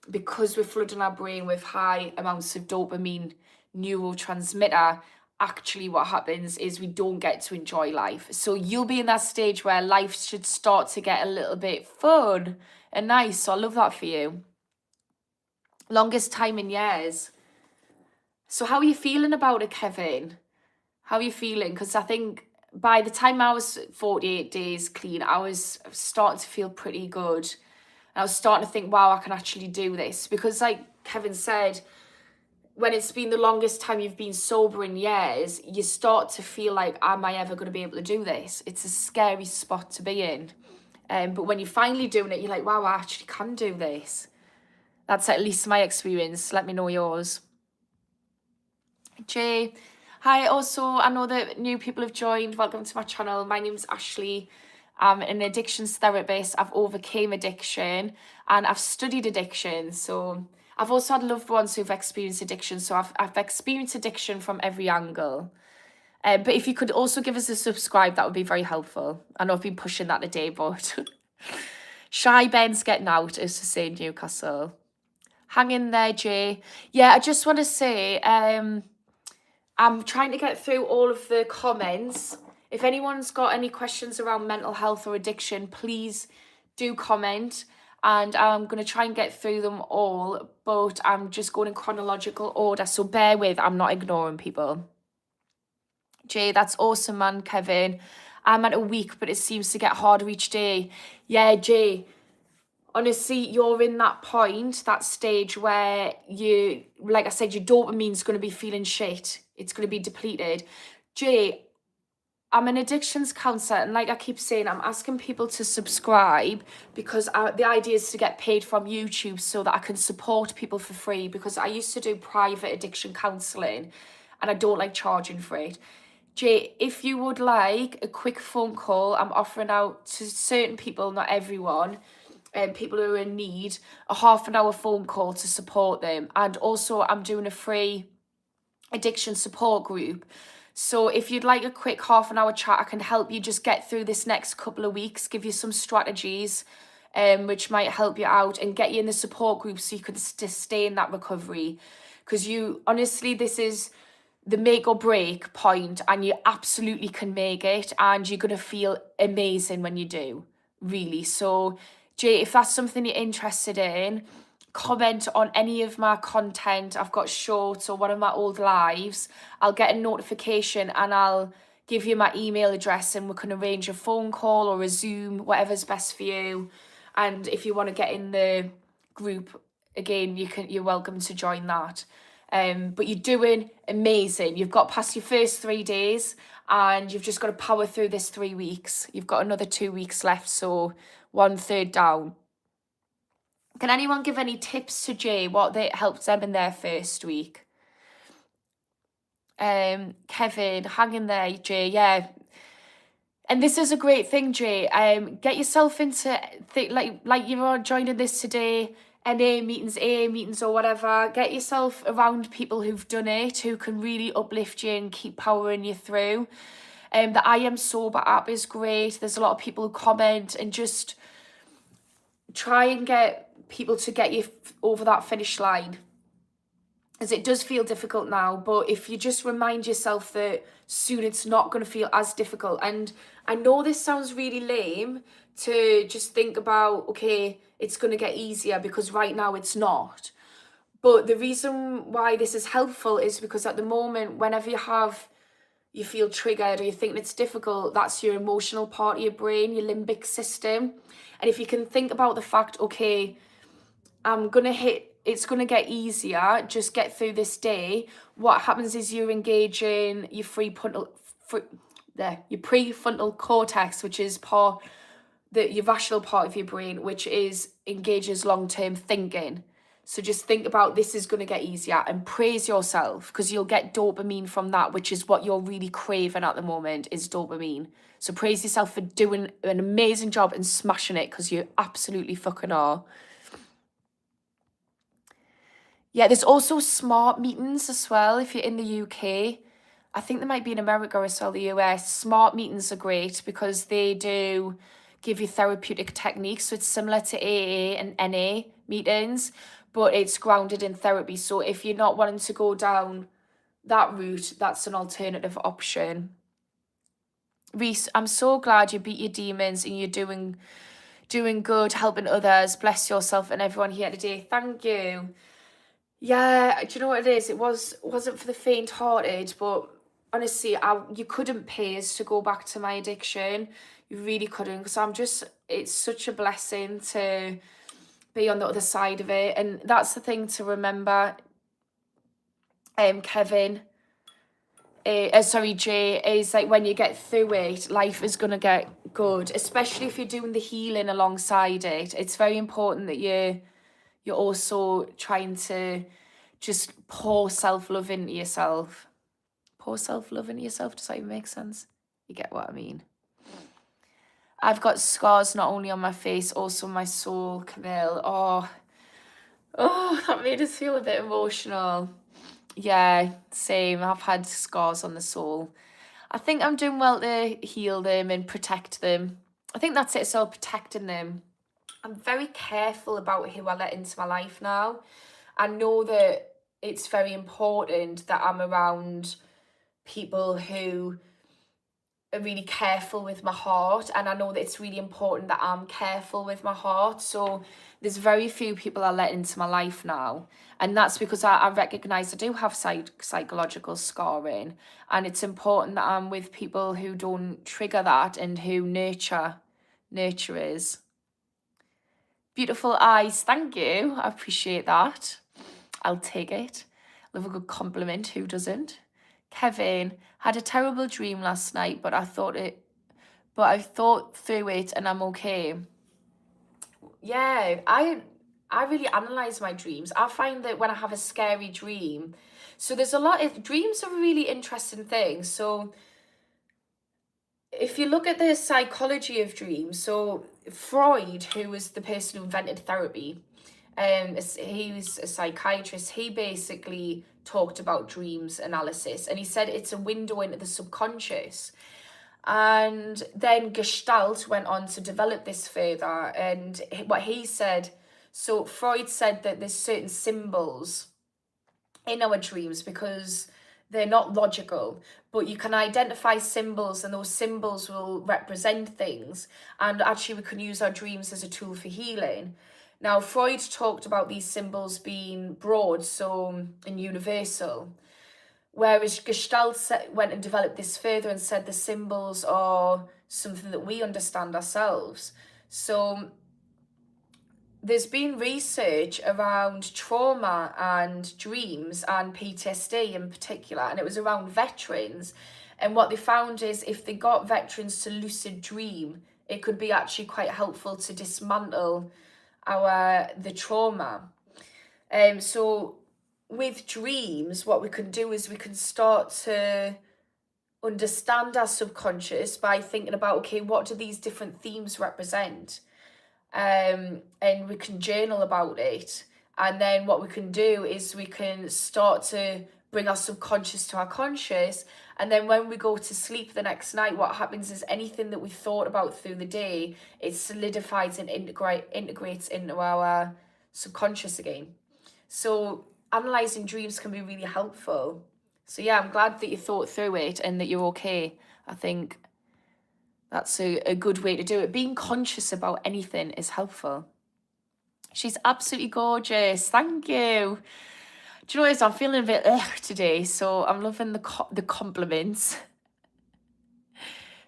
[SPEAKER 1] because we're flooding our brain with high amounts of dopamine neurotransmitter, actually what happens is we don't get to enjoy life. So you'll be in that stage where life should start to get a little bit fun and nice. So I love that for you. Longest time in years. So how are you feeling about it, Kevin? How are you feeling? Because I think by the time I was 48 days clean, I was starting to feel pretty good. And I was starting to think, wow, I can actually do this. Because like Kevin said, when it's been the longest time you've been sober in years, you start to feel like, am I ever going to be able to do this? It's a scary spot to be in. But when you're finally doing it, you're like, wow, I actually can do this. That's at least my experience. Let me know yours. Jay, hi. Also, I know that new people have joined. Welcome to my channel. My name's Ashley. I'm an addictions therapist. I've overcame addiction and I've studied addiction. So I've also had loved ones who've experienced addiction. So I've experienced addiction from every angle. But if you could also give us a subscribe, that would be very helpful. I know I've been pushing that today, but Shy Ben's getting out, as to say in Newcastle. Hang in there, Jay. Yeah, I just want to say, I'm trying to get through all of the comments. If anyone's got any questions around mental health or addiction, please do comment. And I'm going to try and get through them all, but I'm just going in chronological order. So bear with, I'm not ignoring people. Jay, that's awesome, man, Kevin. I'm at a week, but it seems to get harder each day. Yeah, Jay, honestly, you're in that point, that stage where you, like I said, your dopamine's going to be feeling shit. It's going to be depleted. Jay, I'm an addictions counsellor, and like I keep saying, I'm asking people to subscribe because the idea is to get paid from YouTube so that I can support people for free, because I used to do private addiction counselling and I don't like charging for it. Jay, if you would like a quick phone call, I'm offering out to certain people, not everyone, people who are in need, a half-an-hour phone call to support them. And also I'm doing a free addiction support group. So if you'd like a quick half-an-hour chat, I can help you just get through this next couple of weeks, give you some strategies which might help you out and get you in the support group so you can stay in that recovery. Because you, honestly, this is the make or break point, and you absolutely can make it, and you're going to feel amazing when you do, really. So Jay, if that's something you're interested in, comment on any of my content. I've got shorts or one of my old lives. I'll get a notification and I'll give you my email address and we can arrange a phone call or a Zoom, whatever's best for you. And if you want to get in the group, again, you're welcome to join that. But you're doing amazing. You've got past your first 3 days and you've just got to power through this 3 weeks. You've got another 2 weeks left, so 1/3 down. Can anyone give any tips to Jay, what they helped them in their first week? Kevin, hang in there, Jay, yeah. And this is a great thing, Jay. Get yourself into, like you're joining this today, NA meetings, AA meetings or whatever. Get yourself around people who've done it, who can really uplift you and keep powering you through. The I Am Sober app is great. There's a lot of people who comment, and just try and get people to get you over that finish line, as it does feel difficult now. But if you just remind yourself that soon it's not going to feel as difficult. And I know this sounds really lame to just think about, okay, it's going to get easier, because right now it's not. But the reason why this is helpful is because at the moment, whenever you feel triggered or you think it's difficult, that's your emotional part of your brain, your limbic system. And if you can think about the fact, okay, it's going to get easier, just get through this day, what happens is you're engaging your your prefrontal cortex, which is your rational part of your brain, which engages long-term thinking. So just think about, this is going to get easier, and praise yourself, because you'll get dopamine from that, which is what you're really craving at the moment, is dopamine. So praise yourself for doing an amazing job and smashing it, because you absolutely fucking are. Yeah, there's also smart meetings as well if you're in the UK. I think they might be in America as well, the US. Smart meetings are great because they do give you therapeutic techniques. So it's similar to AA and NA meetings, but it's grounded in therapy. So if you're not wanting to go down that route, that's an alternative option. Reese, I'm so glad you beat your demons and you're doing good, helping others. Bless yourself and everyone here today. Thank you. Yeah, do you know what it is? It wasn't for the faint-hearted, but honestly, you couldn't pay us to go back to my addiction. You really couldn't, because it's such a blessing to be on the other side of it. And that's the thing to remember, Kevin, Jay, is like, when you get through it, life is going to get good, especially if you're doing the healing alongside it. It's very important that you're also trying to just pour self-love into yourself. Pour self-love into yourself, does that even make sense? You get what I mean? I've got scars not only on my face, also my soul, Camille. Oh, that made us feel a bit emotional. Yeah, same. I've had scars on the soul. I think I'm doing well to heal them and protect them. I think that's it, so protecting them. I'm very careful about who I let into my life now. I know that it's very important that I'm around people who are really careful with my heart, and I know that it's really important that I'm careful with my heart. So there's very few people I let into my life now, and that's because I recognise I do have psychological scarring, and it's important that I'm with people who don't trigger that and who nurturers. Beautiful eyes, thank you. I appreciate that. I'll take it. Love a good compliment, who doesn't? Kevin, had a terrible dream last night, but I thought through it and I'm okay. Yeah, I really analyze my dreams. I find that when I have a scary dream, so there's a lot of dreams are a really interesting thing. So if you look at the psychology of dreams, so Freud, who was the person who invented therapy, he was a psychiatrist. He basically talked about dreams analysis, and he said it's a window into the subconscious. And then Gestalt went on to develop this further, and what he said, so Freud said that there's certain symbols in our dreams because they're not logical, but you can identify symbols, and those symbols will represent things, and actually we can use our dreams as a tool for healing. Now, Freud talked about these symbols being broad, and universal, whereas Gestalt went and developed this further and said the symbols are something that we understand ourselves. So there's been research around trauma and dreams and PTSD in particular, and it was around veterans. And what they found is if they got veterans to lucid dream, it could be actually quite helpful to dismantle the trauma. So with dreams, what we can do is we can start to understand our subconscious by thinking about, okay, what do these different themes represent? And we can journal about it. And then what we can do is we can start to bring our subconscious to our conscious. And then when we go to sleep the next night, what happens is anything that we thought about through the day, it solidifies and integrates into our subconscious again. So analysing dreams can be really helpful. So yeah, I'm glad that you thought through it and that you're okay. I think that's a good way to do it. Being conscious about anything is helpful. She's absolutely gorgeous. Thank you. Do you know what it is? I'm feeling a bit today, so I'm loving the compliments.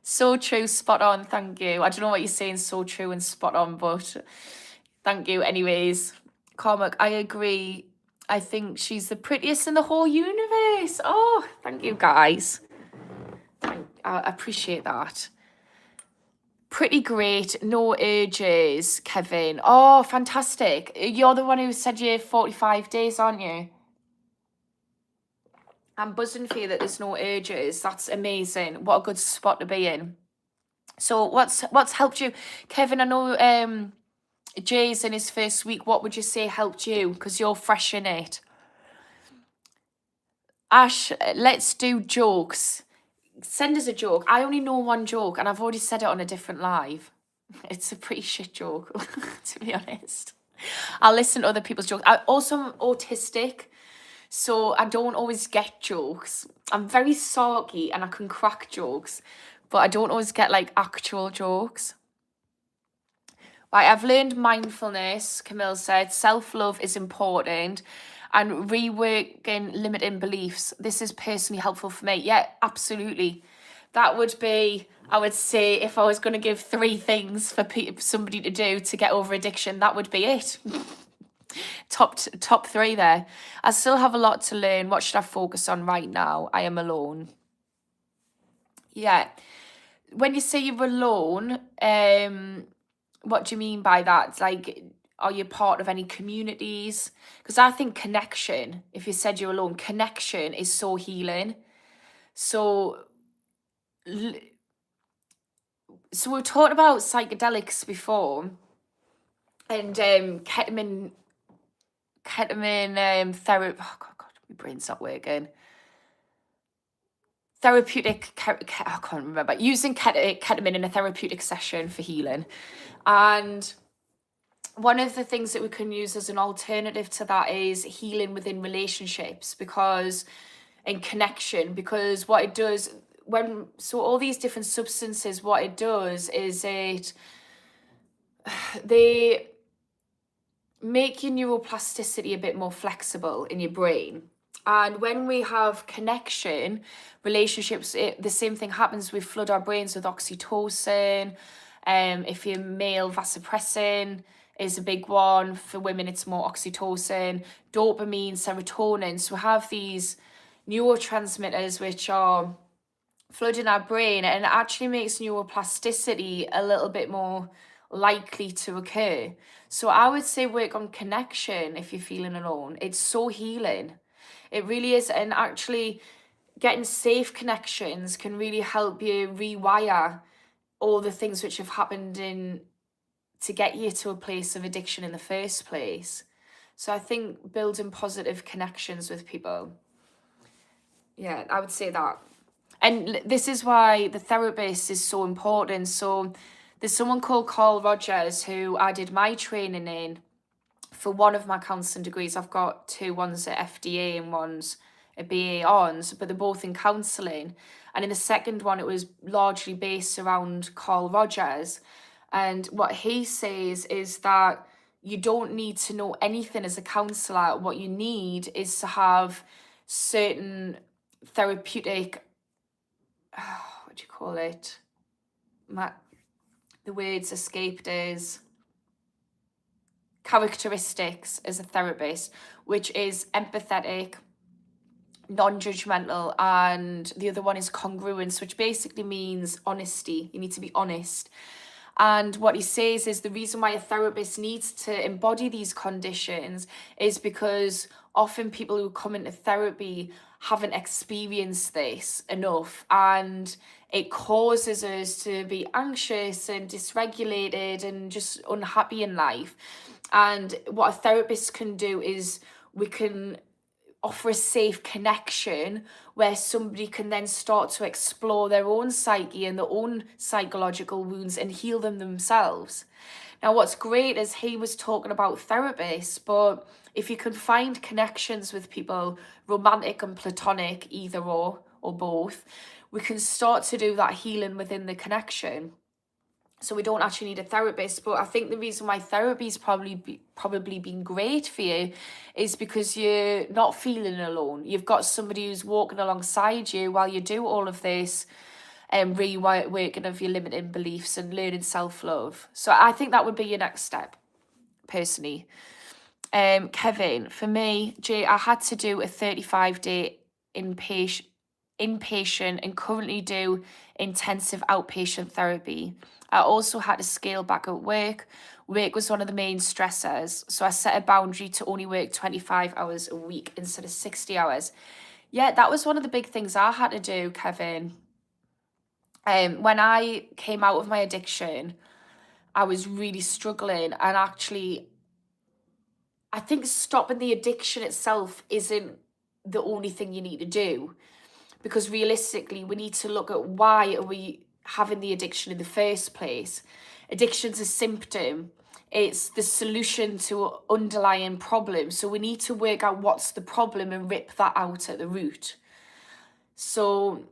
[SPEAKER 1] So true, spot on, thank you. I don't know what you're saying, so true and spot on, but thank you anyways. Cormac, I agree. I think she's the prettiest in the whole universe. Oh, thank you guys. I appreciate that. Pretty great, no urges, Kevin. Oh, fantastic. You're the one who said you're 45 days, aren't you? I'm buzzing for you that there's no urges. That's amazing. What a good spot to be in. So what's helped you? Kevin, I know Jay's in his first week. What would you say helped you? Because you're fresh in it. Ash, let's do jokes. Send us a joke. I only know one joke and I've already said it on a different live. It's a pretty shit joke, to be honest. I'll listen to other people's jokes. I also am autistic, so I don't always get jokes. I'm very sarky and I can crack jokes, but I don't always get like actual jokes. Right, I've learned mindfulness, Camille said. Self-love is important. And reworking limiting beliefs. This is personally helpful for me. Yeah, absolutely. That would be, I would say, if I was going to give 3 things for somebody to do to get over addiction, that would be it. Top 3 there. I still have a lot to learn. What should I focus on right now? I am alone. Yeah. When you say you're alone, what do you mean by that? Like, are you part of any communities? Because I think connection, if you said you're alone, connection is so healing. So we've talked about psychedelics before, and ketamine therapy. Oh God, my brain's not working. Therapeutic, I can't remember. Using ketamine in a therapeutic session for healing, and one of the things that we can use as an alternative to that is healing within relationships and connection, because what it does so all these different substances, what it does is they make your neuroplasticity a bit more flexible in your brain. And when we have connection, relationships, the same thing happens. We flood our brains with oxytocin. If you're male, vasopressin is a big one. For women, it's more oxytocin, dopamine, serotonin. So we have these neurotransmitters which are flooding our brain, and it actually makes neuroplasticity a little bit more likely to occur. So I would say work on connection if you're feeling alone. It's so healing. It really is. And actually getting safe connections can really help you rewire all the things which have happened to get you to a place of addiction in the first place. So I think building positive connections with people. Yeah, I would say that. And this is why the therapist is so important. So there's someone called Carl Rogers who I did my training in for one of my counselling degrees. I've got 2, one's at FDA and one's a BA Hons, but they're both in counselling. And in the second one, it was largely based around Carl Rogers. And what he says is that you don't need to know anything as a counsellor. What you need is to have certain therapeutic, what do you call it? The words escaped is characteristics as a therapist, which is empathetic, non-judgmental, and the other one is congruence, which basically means honesty. You need to be honest. And what he says is the reason why a therapist needs to embody these conditions is because often people who come into therapy haven't experienced this enough, and it causes us to be anxious and dysregulated and just unhappy in life. And what a therapist can do is we can offer a safe connection where somebody can then start to explore their own psyche and their own psychological wounds and heal them themselves. Now, what's great is he was talking about therapists, but if you can find connections with people, romantic and platonic, either or both, we can start to do that healing within the connection. So we don't actually need a therapist. But I think the reason why therapy's probably been great for you is because you're not feeling alone. You've got somebody who's walking alongside you while you do all of this reworking of your limiting beliefs and learning self-love. So I think that would be your next step, personally. Kevin, for me, Jay, I had to do a 35-day inpatient and currently do intensive outpatient therapy. I also had to scale back at work. Work was one of the main stressors, so I set a boundary to only work 25 hours a week instead of 60 hours. Yeah, that was one of the big things I had to do, Kevin. When I came out of my addiction, I was really struggling, and actually, I think stopping the addiction itself isn't the only thing you need to do, because realistically, we need to look at why are we having the addiction in the first place. Addiction's a symptom. It's the solution to an underlying problem. So we need to work out what's the problem and rip that out at the root. So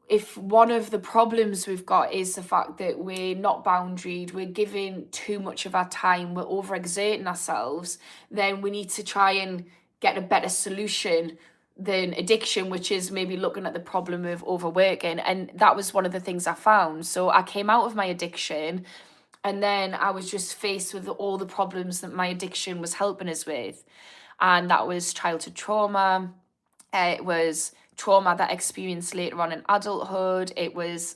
[SPEAKER 1] if one of the problems we've got is the fact that we're not boundaried, we're giving too much of our time, we're overexerting ourselves, then we need to try and get a better solution than addiction, which is maybe looking at the problem of overworking. And that was one of the things I found. So I came out of my addiction, and then I was just faced with all the problems that my addiction was helping us with. And that was childhood trauma. It was trauma that I experienced later on in adulthood. It was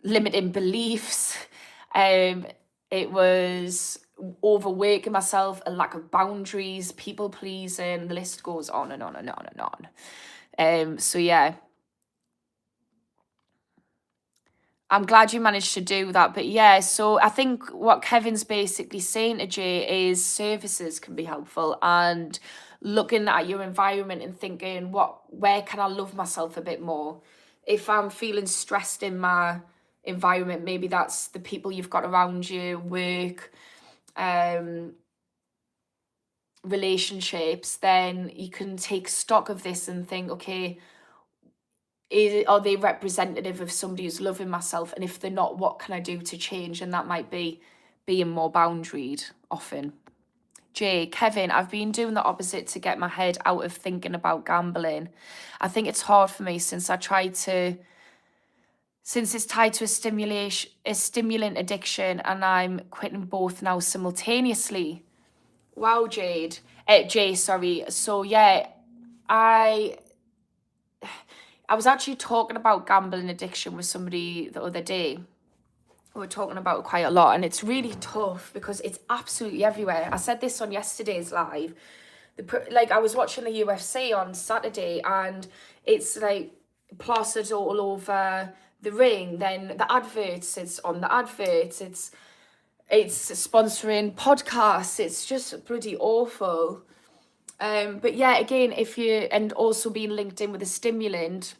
[SPEAKER 1] limiting beliefs. It was overworking myself, a lack of boundaries, people pleasing. The list goes on and on and on and on. So yeah, I'm glad you managed to do that. But yeah, so I think what Kevin's basically saying to Jay is services can be helpful, and looking at your environment and thinking, where can I love myself a bit more? If I'm feeling stressed in my environment, maybe that's the people you've got around you, work, relationships. Then you can take stock of this and think, okay, are they representative of somebody who's loving myself? And if they're not, what can I do to change? And that might be being more boundaried often. Jay, Kevin, I've been doing the opposite to get my head out of thinking about gambling. I think it's hard for me since it's tied to a stimulant addiction, and I'm quitting both now simultaneously. Wow, Jay, sorry. So yeah, I was actually talking about gambling addiction with somebody the other day. We were talking about it quite a lot, and it's really tough because it's absolutely everywhere. I said this on yesterday's live. I was watching the UFC on Saturday, and it's like plastered all over the ring. Then the adverts, it's on the adverts. It's sponsoring podcasts. It's just bloody awful. But yeah, again, and also being linked in with a stimulant,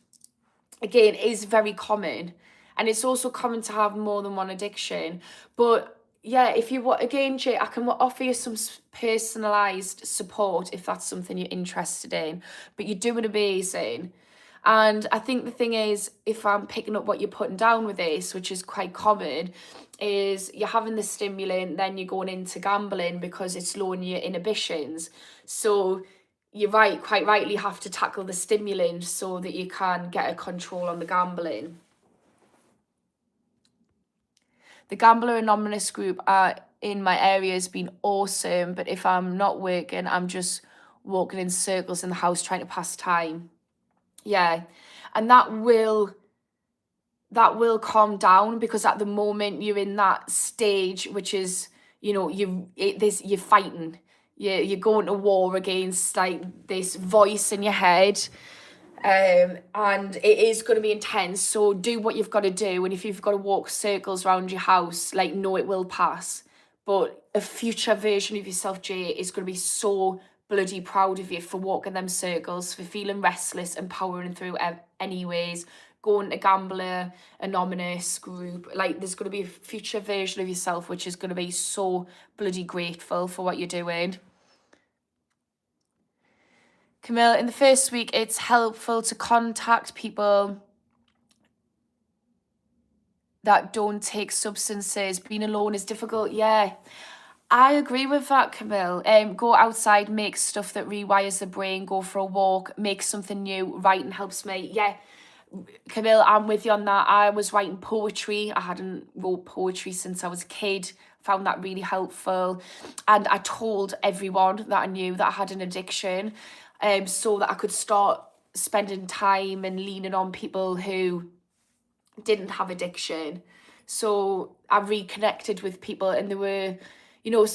[SPEAKER 1] again, is very common. And it's also common to have more than one addiction. But yeah, if you want, again, Jay, I can offer you some personalised support if that's something you're interested in. But you're doing amazing. And I think the thing is, if I'm picking up what you're putting down with this, which is quite common, is you're having the stimulant, then you're going into gambling because it's lowering your inhibitions. So you're right, quite rightly have to tackle the stimulant so that you can get a control on the gambling. The Gambler Anonymous group in my area has been awesome, but if I'm not working, I'm just walking in circles in the house trying to pass time. Yeah, and that will calm down, because at the moment you're in that stage, which is, you know, you're fighting, you're going to war against like this voice in your head, and it is going to be intense. So do what you've got to do, and if you've got to walk circles around your house, like, know it will pass. But a future version of yourself, Jay, is going to be so bloody proud of you for walking them circles, for feeling restless and powering through anyways, going to Gambler Anonymous group. Like, there's going to be a future version of yourself which is going to be so bloody grateful for what you're doing. Camille, in the first week, it's helpful to contact people that don't take substances. Being alone is difficult. Yeah, I agree with that, Camille. Go outside, make stuff that rewires the brain, go for a walk, make something new. Writing helps me. Yeah, Camille, I'm with you on that. I was writing poetry. I hadn't wrote poetry since I was a kid. Found that really helpful. And I told everyone that I knew that I had an addiction, so that I could start spending time and leaning on people who didn't have addiction. So I reconnected with people, and there were, you know,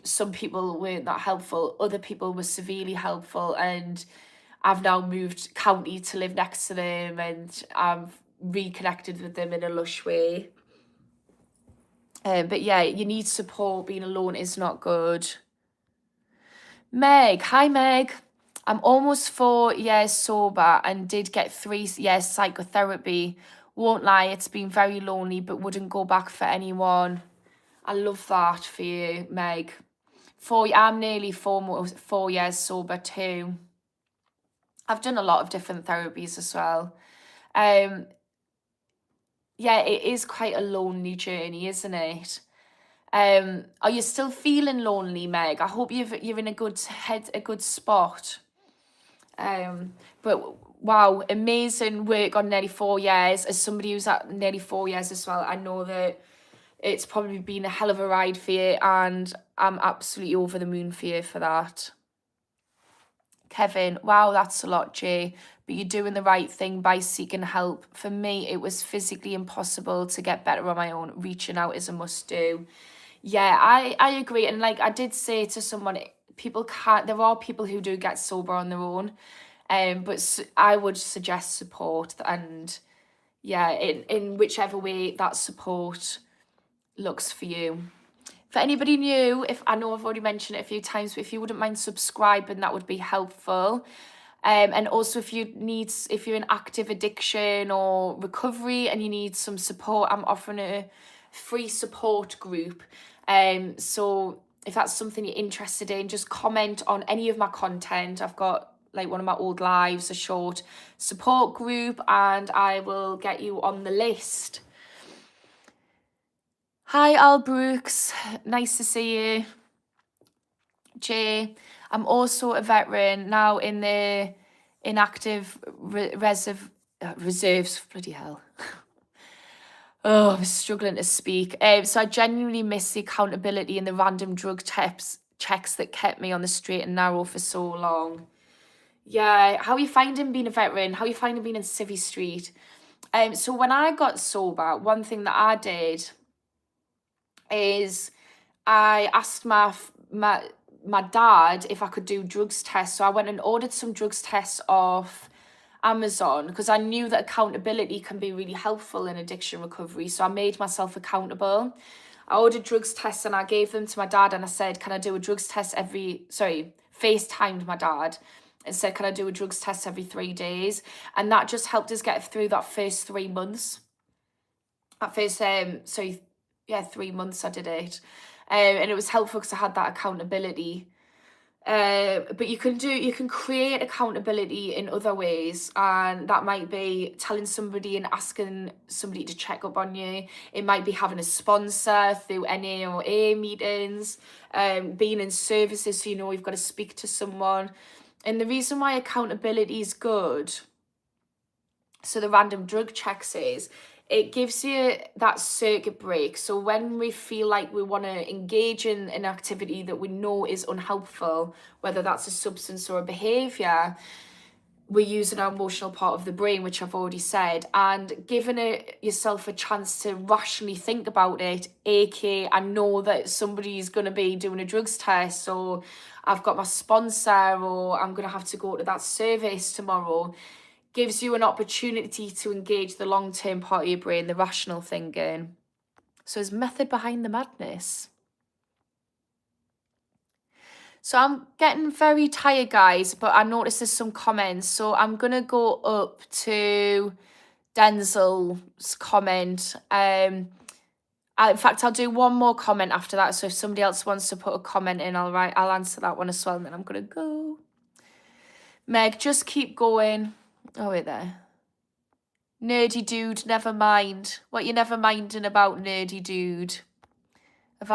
[SPEAKER 1] some people weren't that helpful. Other people were severely helpful, and I've now moved county to live next to them, and I've reconnected with them in a lush way. But yeah, you need support. Being alone is not good. Meg, hi Meg. I'm almost 4 years sober and did get 3 years psychotherapy. Won't lie, it's been very lonely, but wouldn't go back for anyone. I love that for you, Meg. I'm nearly 4 years sober too. I've done a lot of different therapies as well. Yeah, it is quite a lonely journey, isn't it? Are you still feeling lonely, Meg? I hope you're in a good spot. But wow, amazing work on nearly 4 years. As somebody who's at nearly 4 years as well, I know that it's probably been a hell of a ride for you, and I'm absolutely over the moon for you for that. Kevin, wow, that's a lot, Jay, but you're doing the right thing by seeking help. For me, it was physically impossible to get better on my own. Reaching out is a must do. Yeah, I agree. And like I did say to someone, there are people who do get sober on their own, but I would suggest support, and yeah, in whichever way that support looks for you. For anybody new, if I know I've already mentioned it a few times, but if you wouldn't mind subscribing, that would be helpful. And also if you're in active addiction or recovery and you need some support, I'm offering a free support group. So if that's something you're interested in, just comment on any of my content. I've got like one of my old lives, a short support group, and I will get you on the list. Hi, Al Brooks. Nice to see you. Jay, I'm also a veteran now in the inactive reserves. Bloody hell. Oh, I'm struggling to speak. So I genuinely miss the accountability and the random drug checks that kept me on the straight and narrow for so long. Yeah, how are you finding being a veteran? How are you finding being in Civvy Street? So when I got sober, one thing that I did is I asked my dad if I could do drugs tests. So I went and ordered some drugs tests off Amazon, because I knew that accountability can be really helpful in addiction recovery. So I made myself accountable. I ordered drugs tests and I gave them to my dad, and I said, can I do a drugs test FaceTimed my dad and said, can I do a drugs test every 3 days? And that just helped us get through that first 3 months. At first, 3 months I did it. And it was helpful because I had that accountability. But you can create accountability in other ways, and that might be telling somebody and asking somebody to check up on you. It might be having a sponsor through NA or A meetings, being in services so you know you've got to speak to someone. And the reason why accountability is good, so the random drug checks it gives you that circuit break. So when we feel like we want to engage in an activity that we know is unhelpful, whether that's a substance or a behaviour, we're using our emotional part of the brain, which I've already said, and giving yourself a chance to rationally think about it, aka I know that somebody's going to be doing a drugs test, or I've got my sponsor, or I'm going to have to go to that service tomorrow, gives you an opportunity to engage the long-term part of your brain, the rational thinking. So there's method behind the madness. So I'm getting very tired, guys, but I noticed there's some comments. So I'm going to go up to Denzel's comment. In fact, I'll do one more comment after that. So if somebody else wants to put a comment in, I'll answer that one as well. And then I'm going to go. Meg, just keep going. Oh, wait there. Nerdy dude, never mind. What you never minding about, nerdy dude? Have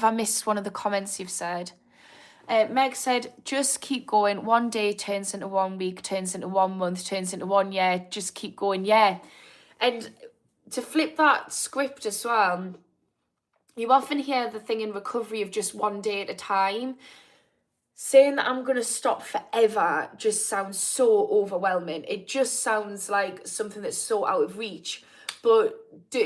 [SPEAKER 1] I missed one of the comments you've said? Meg said, just keep going. One day turns into 1 week, turns into 1 month, turns into 1 year. Just keep going, yeah. And to flip that script as well, you often hear the thing in recovery of just 1 day at a time. Saying that I'm going to stop forever just sounds so overwhelming. It just sounds like something that's so out of reach. But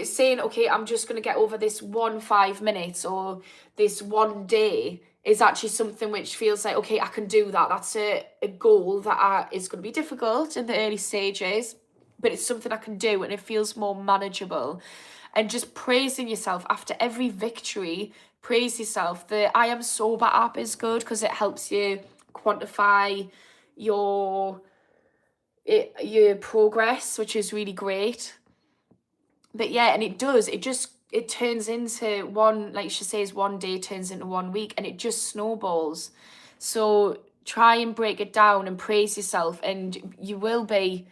[SPEAKER 1] saying, okay, I'm just going to get over this 5 minutes or this 1 day is actually something which feels like, okay, I can do that. That's a goal that is going to be difficult in the early stages, but it's something I can do and it feels more manageable. And just praising yourself after every victory, praise yourself. The I Am Sober app is good because it helps you quantify your progress, which is really great. But yeah, and it turns into one, like she says, 1 day turns into 1 week, and it just snowballs. So try and break it down and praise yourself, and you will be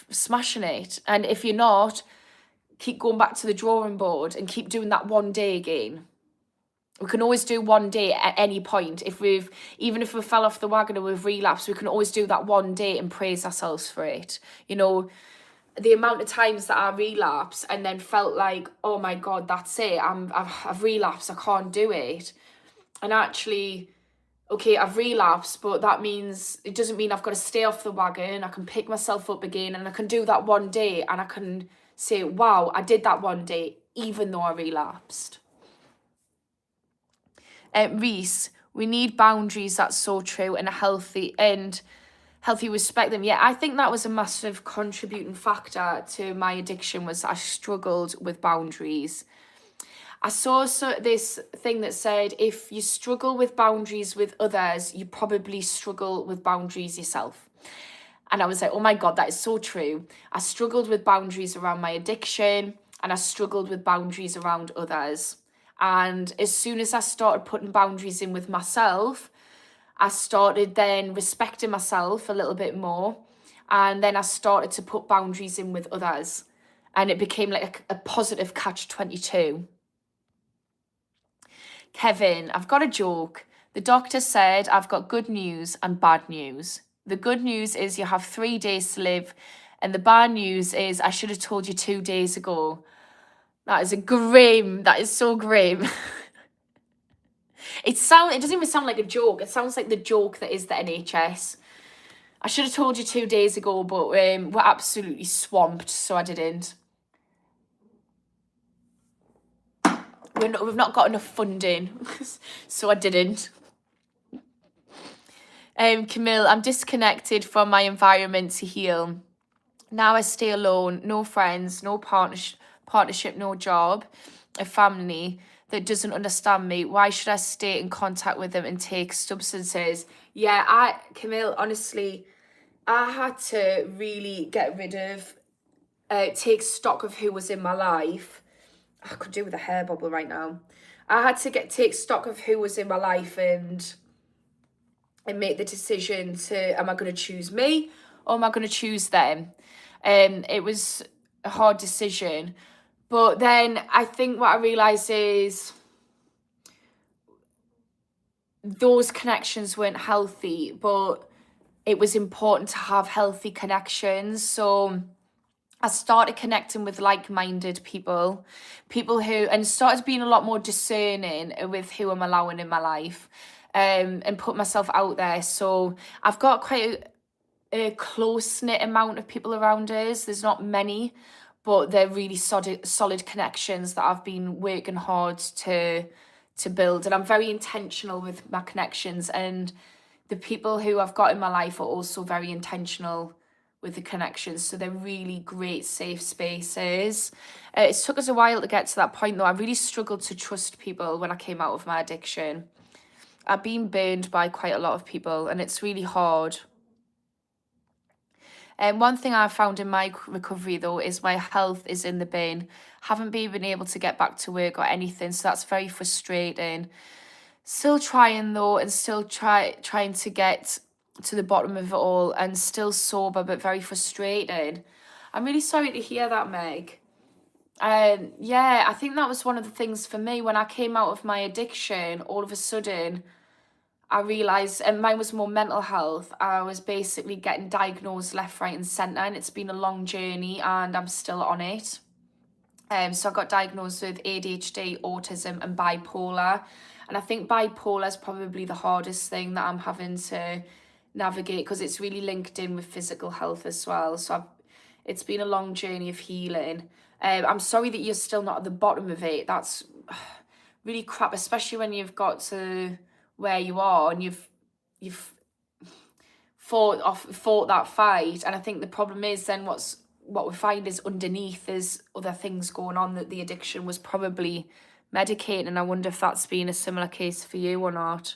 [SPEAKER 1] smashing it. And if you're not, keep going back to the drawing board and keep doing that 1 day again. We can always do 1 day at any point. Even if we fell off the wagon or we've relapsed, we can always do that 1 day and praise ourselves for it. You know, the amount of times that I relapse and then felt like, oh my God, that's it. I've relapsed. I can't do it. And actually, okay, I've relapsed, but that means it doesn't mean I've got to stay off the wagon. I can pick myself up again and I can do that 1 day and I can say, wow, I did that 1 day, even though I relapsed. Reese, we need boundaries. That's so true. And healthy respect them. Yeah, I think that was a massive contributing factor to my addiction, was I struggled with boundaries. I saw this thing that said, if you struggle with boundaries with others, you probably struggle with boundaries yourself. And I was like, oh my God, that is so true. I struggled with boundaries around my addiction and I struggled with boundaries around others. And as soon as I started putting boundaries in with myself, I started then respecting myself a little bit more. And then I started to put boundaries in with others. And it became like a positive catch-22. Kevin, I've got a joke. The doctor said I've got good news and bad news. The good news is you have 3 days to live. And the bad news is I should have told you 2 days ago. That is that is so grim. It doesn't even sound like a joke. It sounds like the joke that is the NHS. I should have told you 2 days ago, but we're absolutely swamped, so I didn't. We've not got enough funding, so I didn't. Camille, I'm disconnected from my environment to heal. Now I stay alone, no friends, no partnership, no job, a family that doesn't understand me. Why should I stay in contact with them and take substances? Yeah, Camille, honestly, I had to really get rid of, take stock of who was in my life. I could do with a hair bubble right now. I had to take stock of who was in my life and make the decision to, am I going to choose me or am I going to choose them? It was a hard decision. But then I think what I realised is those connections weren't healthy, but it was important to have healthy connections. So I started connecting with like-minded people, and started being a lot more discerning with who I'm allowing in my life, and put myself out there. So I've got quite a close-knit amount of people around us. There's not many, but they're really solid connections that I've been working hard to build. And I'm very intentional with my connections, and the people who I've got in my life are also very intentional with the connections. So they're really great, safe spaces. It took us a while to get to that point, though. I really struggled to trust people when I came out of my addiction. I've been burned by quite a lot of people, and it's really hard. And one thing I've found in my recovery, though, is my health is in the bin. Haven't been able to get back to work or anything, so that's very frustrating. Still trying, though, and still trying to get to the bottom of it all, and still sober but very frustrated. I'm really sorry to hear that, Meg. Yeah, I think that was one of the things for me when I came out of my addiction. All of a sudden, I realised, and mine was more mental health. I was basically getting diagnosed left, right, and centre, and it's been a long journey, and I'm still on it. So I got diagnosed with ADHD, autism, and bipolar. And I think bipolar is probably the hardest thing that I'm having to navigate, because it's really linked in with physical health as well. So it's been a long journey of healing. I'm sorry that you're still not at the bottom of it. That's really crap, especially when you've got to where you are and you've fought that fight. And I think the problem is then what we find is underneath there's other things going on, that the addiction was probably medicating. And I wonder if that's been a similar case for you or not.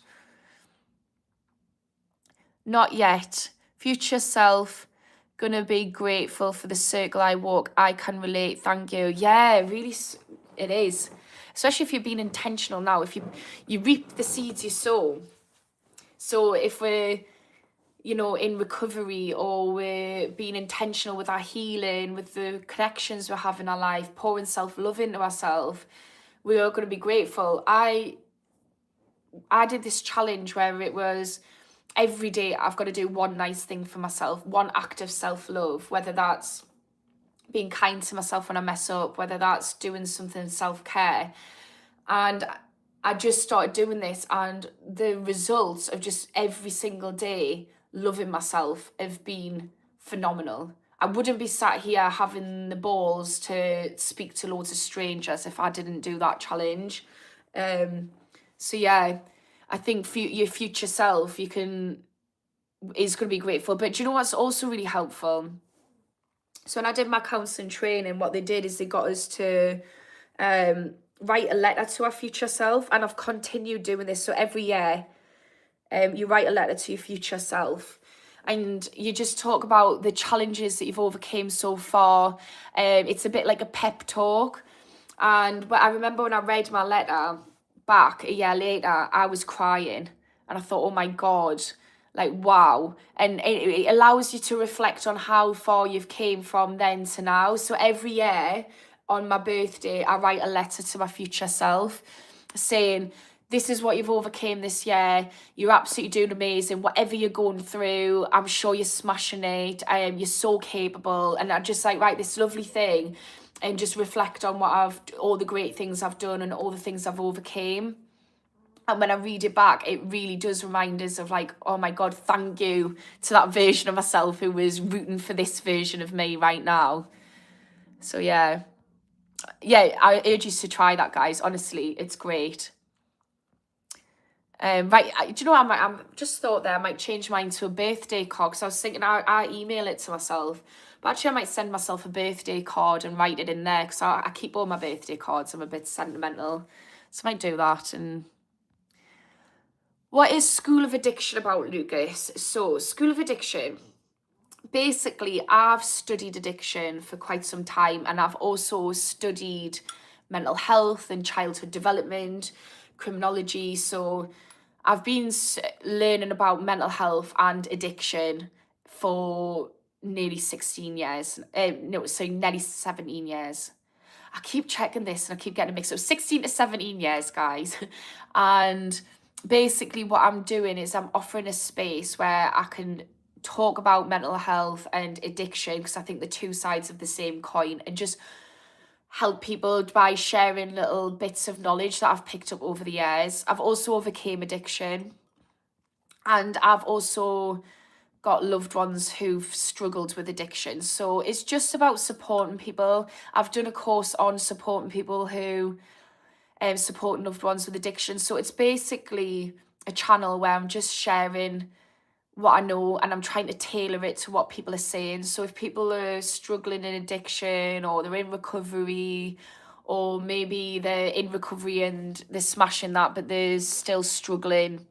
[SPEAKER 1] Not yet. Future self, gonna be grateful for the circle I walk. I can relate. Thank you. Yeah, really, it is. Especially if you're being intentional now. If you reap the seeds you sow. So if we're, in recovery, or we're being intentional with our healing, with the connections we have in our life, pouring self-love into ourselves, we are going to be grateful. I did this challenge where it was every day I've got to do one nice thing for myself, one act of self-love, whether that's being kind to myself when I mess up, whether that's doing something self-care. And I just started doing this, and the results of just every single day loving myself have been phenomenal. I wouldn't be sat here having the balls to speak to loads of strangers if I didn't do that challenge. So yeah, I think for your future self, is going to be grateful. But do you know what's also really helpful? So when I did my counselling training, what they did is they got us to write a letter to our future self, and I've continued doing this. So every year, you write a letter to your future self, and you just talk about the challenges that you've overcame so far. It's a bit like a pep talk. And but I remember when I read my letter back a year later, I was crying, and I thought, oh my God, like, wow. And it allows you to reflect on how far you've came from then to now. So every year on my birthday, I write a letter to my future self saying, this is what you've overcame this year. You're absolutely doing amazing. Whatever you're going through, I'm sure you're smashing it. You're so capable. And I just write this lovely thing and just reflect on all the great things I've done and all the things I've overcame. And when I read it back, it really does remind us of oh my God, thank you to that version of myself who was rooting for this version of me right now. So yeah, I urge you to try that, guys. Honestly, it's great. Right, do you know what, I just thought there I might change mine to a birthday card, because I was thinking I email it to myself, but actually I might send myself a birthday card and write it in there, because I keep all my birthday cards. I'm a bit sentimental, so I might do that. And what is School of Addiction about, Lucas? So School of Addiction, basically I've studied addiction for quite some time, and I've also studied mental health and childhood development, criminology. So I've been learning about mental health and addiction for nearly 16 years. So nearly 17 years. I keep checking this and I keep getting mixed up. 16 to 17 years, guys. And basically what I'm doing is I'm offering a space where I can talk about mental health and addiction, because I think they're two sides of the same coin, and just help people by sharing little bits of knowledge that I've picked up over the years. I've also overcame addiction, and I've also got loved ones who've struggled with addiction. So it's just about supporting people. I've done a course on supporting people who supporting loved ones with addiction. So it's basically a channel where I'm just sharing what I know, and I'm trying to tailor it to what people are saying. So if people are struggling in addiction, or they're in recovery, or maybe they're in recovery and they're smashing that, but they're still struggling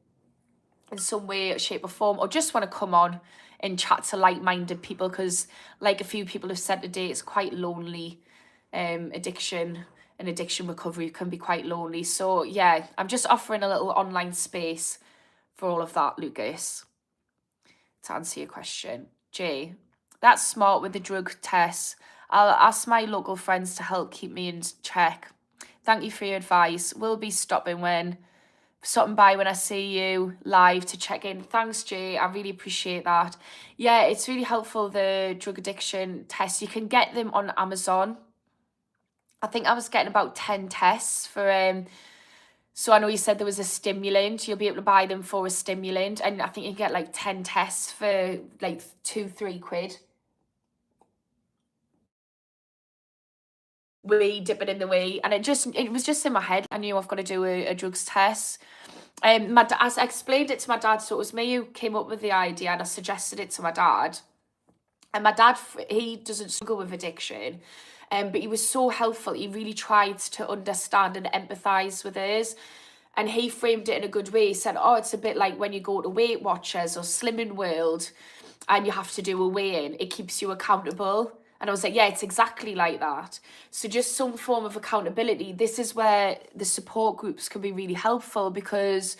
[SPEAKER 1] in some way, shape or form, or just want to come on and chat to like-minded people, because like a few people have said today, it's quite lonely. Addiction and addiction recovery can be quite lonely. So yeah, I'm just offering a little online space for all of that, Lucas, to answer your question. Jay, that's smart with the drug tests. I'll ask my local friends to help keep me in check. Thank you for your advice. We'll be stopping by when I see you live to check in. Thanks, Jay. I really appreciate that. Yeah, it's really helpful, the drug addiction tests. You can get them on Amazon. I think I was getting about 10 tests for so I know you said there was a stimulant. You'll be able to buy them for a stimulant, and I think you get like 10 tests for like 2-3 quid. We dip it in the wee, and it was just in my head. I knew I've got to do a drugs test. As I explained it to my dad, so it was me who came up with the idea, and I suggested it to my dad. And my dad, he doesn't struggle with addiction, but he was so helpful. He really tried to understand and empathise with us. And he framed it in a good way. He said, oh, it's a bit like when you go to Weight Watchers or Slimming World and you have to do a weigh-in. It keeps you accountable. And I was like, yeah, it's exactly like that. So just some form of accountability. This is where the support groups can be really helpful, because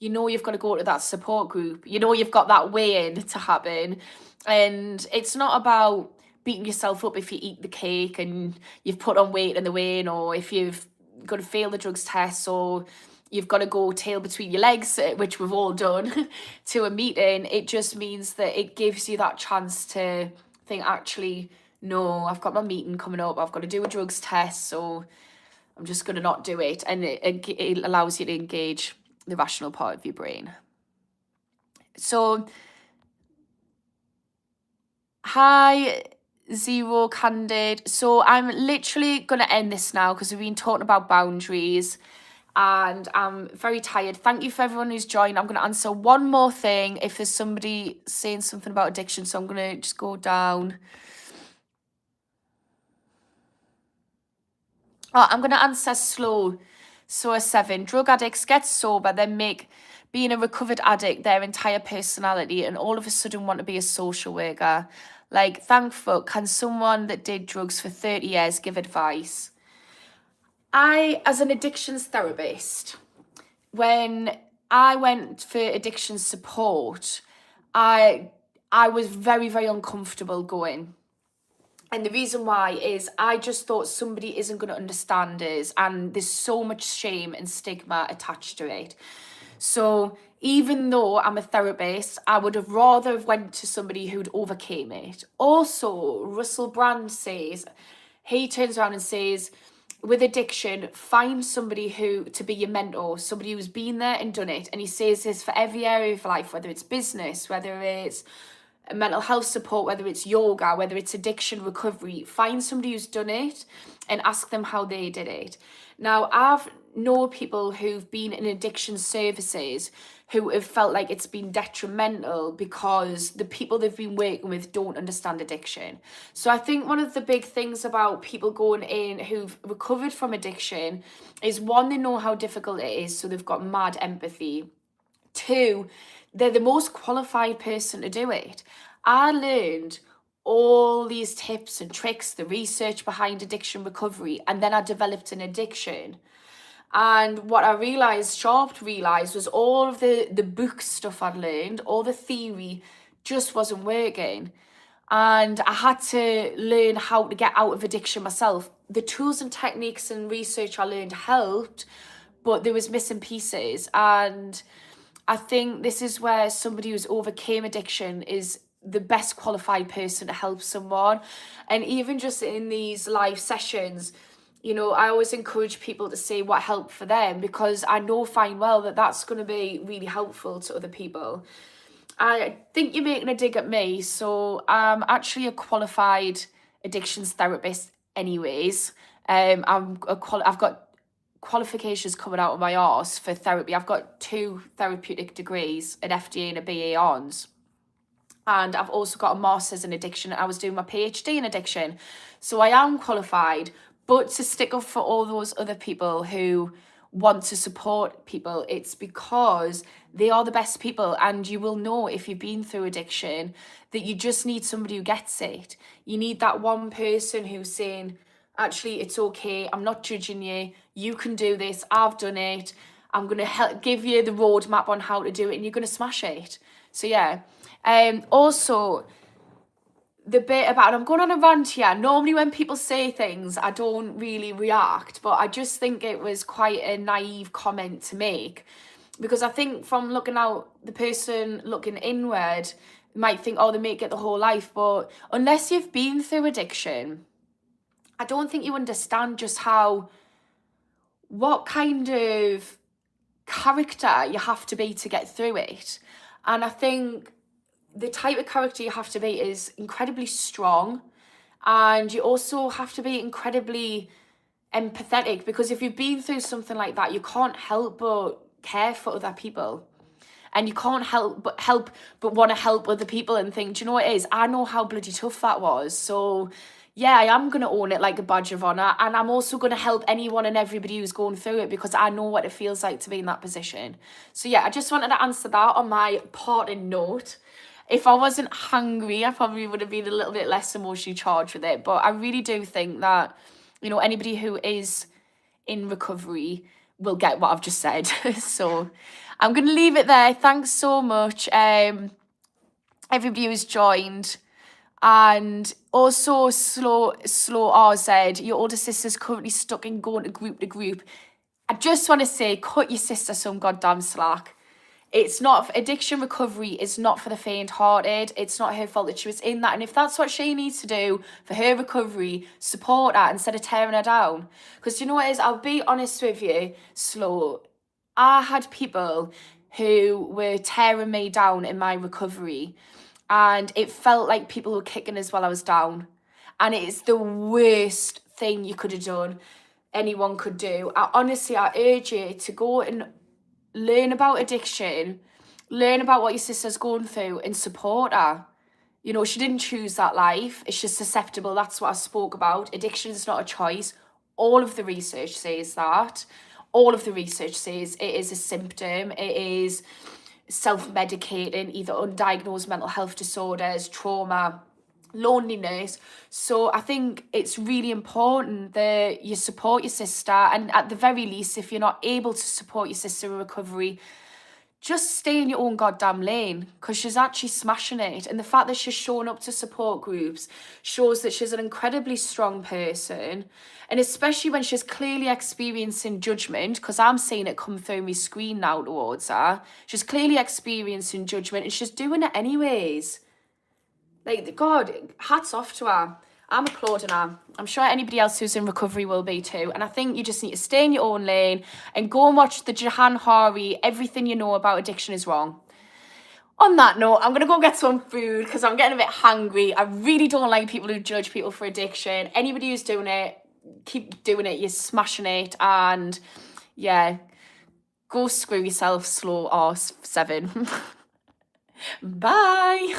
[SPEAKER 1] you know you've got to go to that support group. You know you've got that weigh-in to happen. And it's not about beating yourself up if you eat the cake and you've put on weight in the weigh-in, or if you've got to fail the drugs test, or you've got to go tail between your legs, which we've all done, to a meeting. It just means that it gives you that chance to think, actually, no, I've got my meeting coming up, I've got to do a drugs test, so I'm just going to not do it. And it allows you to engage the rational part of your brain. So, hi, Zero Candid. So I'm literally going to end this now, because we've been talking about boundaries and I'm very tired. Thank you for everyone who's joined. I'm going to answer one more thing if there's somebody saying something about addiction. So I'm going to just go down. Oh, I'm going to answer slow. So a 7. Drug addicts get sober, then make being a recovered addict their entire personality, and all of a sudden want to be a social worker. Like, thank fuck, can someone that did drugs for 30 years give advice? As an addictions therapist, when I went for addiction support, I was very, very uncomfortable going. And the reason why is I just thought somebody isn't going to understand us, and there's so much shame and stigma attached to it. So even though I'm a therapist, I would have rather have went to somebody who'd overcame it. Also, Russell Brand says, he turns around and says, with addiction, find somebody who to be your mentor, somebody who's been there and done it. And he says this for every area of life, whether it's business, whether it's mental health support, whether it's yoga, whether it's addiction recovery, find somebody who's done it and ask them how they did it. Now, I've known people who've been in addiction services who have felt like it's been detrimental because the people they've been working with don't understand addiction. So I think one of the big things about people going in who've recovered from addiction is, one, they know how difficult it is, so they've got mad empathy. 2, they're the most qualified person to do it. I learned all these tips and tricks, the research behind addiction recovery, and then I developed an addiction. And what I realised was all of the book stuff I'd learned, all the theory just wasn't working. And I had to learn how to get out of addiction myself. The tools and techniques and research I learned helped, but there was missing pieces. And I think this is where somebody who's overcame addiction is the best qualified person to help someone. And even just in these live sessions, you know, I always encourage people to say what helped for them, because I know fine well that that's going to be really helpful to other people. I think you're making a dig at me. So I'm actually a qualified addictions therapist anyways. I've got qualifications coming out of my arse for therapy. I've got 2 therapeutic degrees, an FDA and a BA Hons. And I've also got a master's in addiction. I was doing my PhD in addiction. So I am qualified, but to stick up for all those other people who want to support people, it's because they are the best people. And you will know, if you've been through addiction, that you just need somebody who gets it. You need that one person who's saying, actually, it's okay, I'm not judging you, you can do this, I've done it, I'm going to help give you the roadmap on how to do it, and you're going to smash it. So yeah. Also, the bit about, and I'm going on a rant here, normally when people say things, I don't really react, but I just think it was quite a naive comment to make, because I think from looking out, the person looking inward might think, oh, they make it the whole life, but unless you've been through addiction, I don't think you understand just what kind of character you have to be to get through it. And I think the type of character you have to be is incredibly strong, and you also have to be incredibly empathetic, because if you've been through something like that, you can't help but care for other people, and you can't help but want to help other people and think, do you know what it is? I know how bloody tough that was. So yeah, I am going to own it like a badge of honour, and I'm also going to help anyone and everybody who's going through it, because I know what it feels like to be in that position. So yeah, I just wanted to answer that on my parting note. If I wasn't hungry, I probably would have been a little bit less emotionally charged with it. But I really do think that, you know, anybody who is in recovery will get what I've just said. So I'm going to leave it there. Thanks so much, everybody who's joined. And also, slow RZ, your older sister's currently stuck in going to group. I just want to say, cut your sister some goddamn slack. It's not, addiction recovery is not for the faint-hearted. It's not her fault that she was in that. And if that's what she needs to do for her recovery, support her instead of tearing her down. Because you know what it is? I'll be honest with you, Slow. I had people who were tearing me down in my recovery, and it felt like people were kicking us while I was down. And it's the worst thing you could have done, anyone could do. I urge you to go and learn about addiction, learn about what your sister's going through, and support her. You know, she didn't choose that life. It's just susceptible. That's what I spoke about. Addiction is not a choice. All of the research says that. All of the research says it is a symptom. It is self-medicating, either undiagnosed mental health disorders, trauma, loneliness. So I think it's really important that you support your sister, and at the very least, if you're not able to support your sister in recovery, just stay in your own goddamn lane, because she's actually smashing it. And the fact that she's showing up to support groups shows that she's an incredibly strong person. And especially when she's clearly experiencing judgment, because I'm seeing it come through my screen now towards her. She's clearly experiencing judgment, and she's doing it anyways. Like, God, hats off to her. I'm applauding her. I'm sure anybody else who's in recovery will be too. And I think you just need to stay in your own lane and go and watch the Jahan Hari, Everything You Know About Addiction Is Wrong. On that note, I'm going to go get some food because I'm getting a bit hungry. I really don't like people who judge people for addiction. Anybody who's doing it, keep doing it. You're smashing it. And yeah, go screw yourself, slow arse 7. Bye.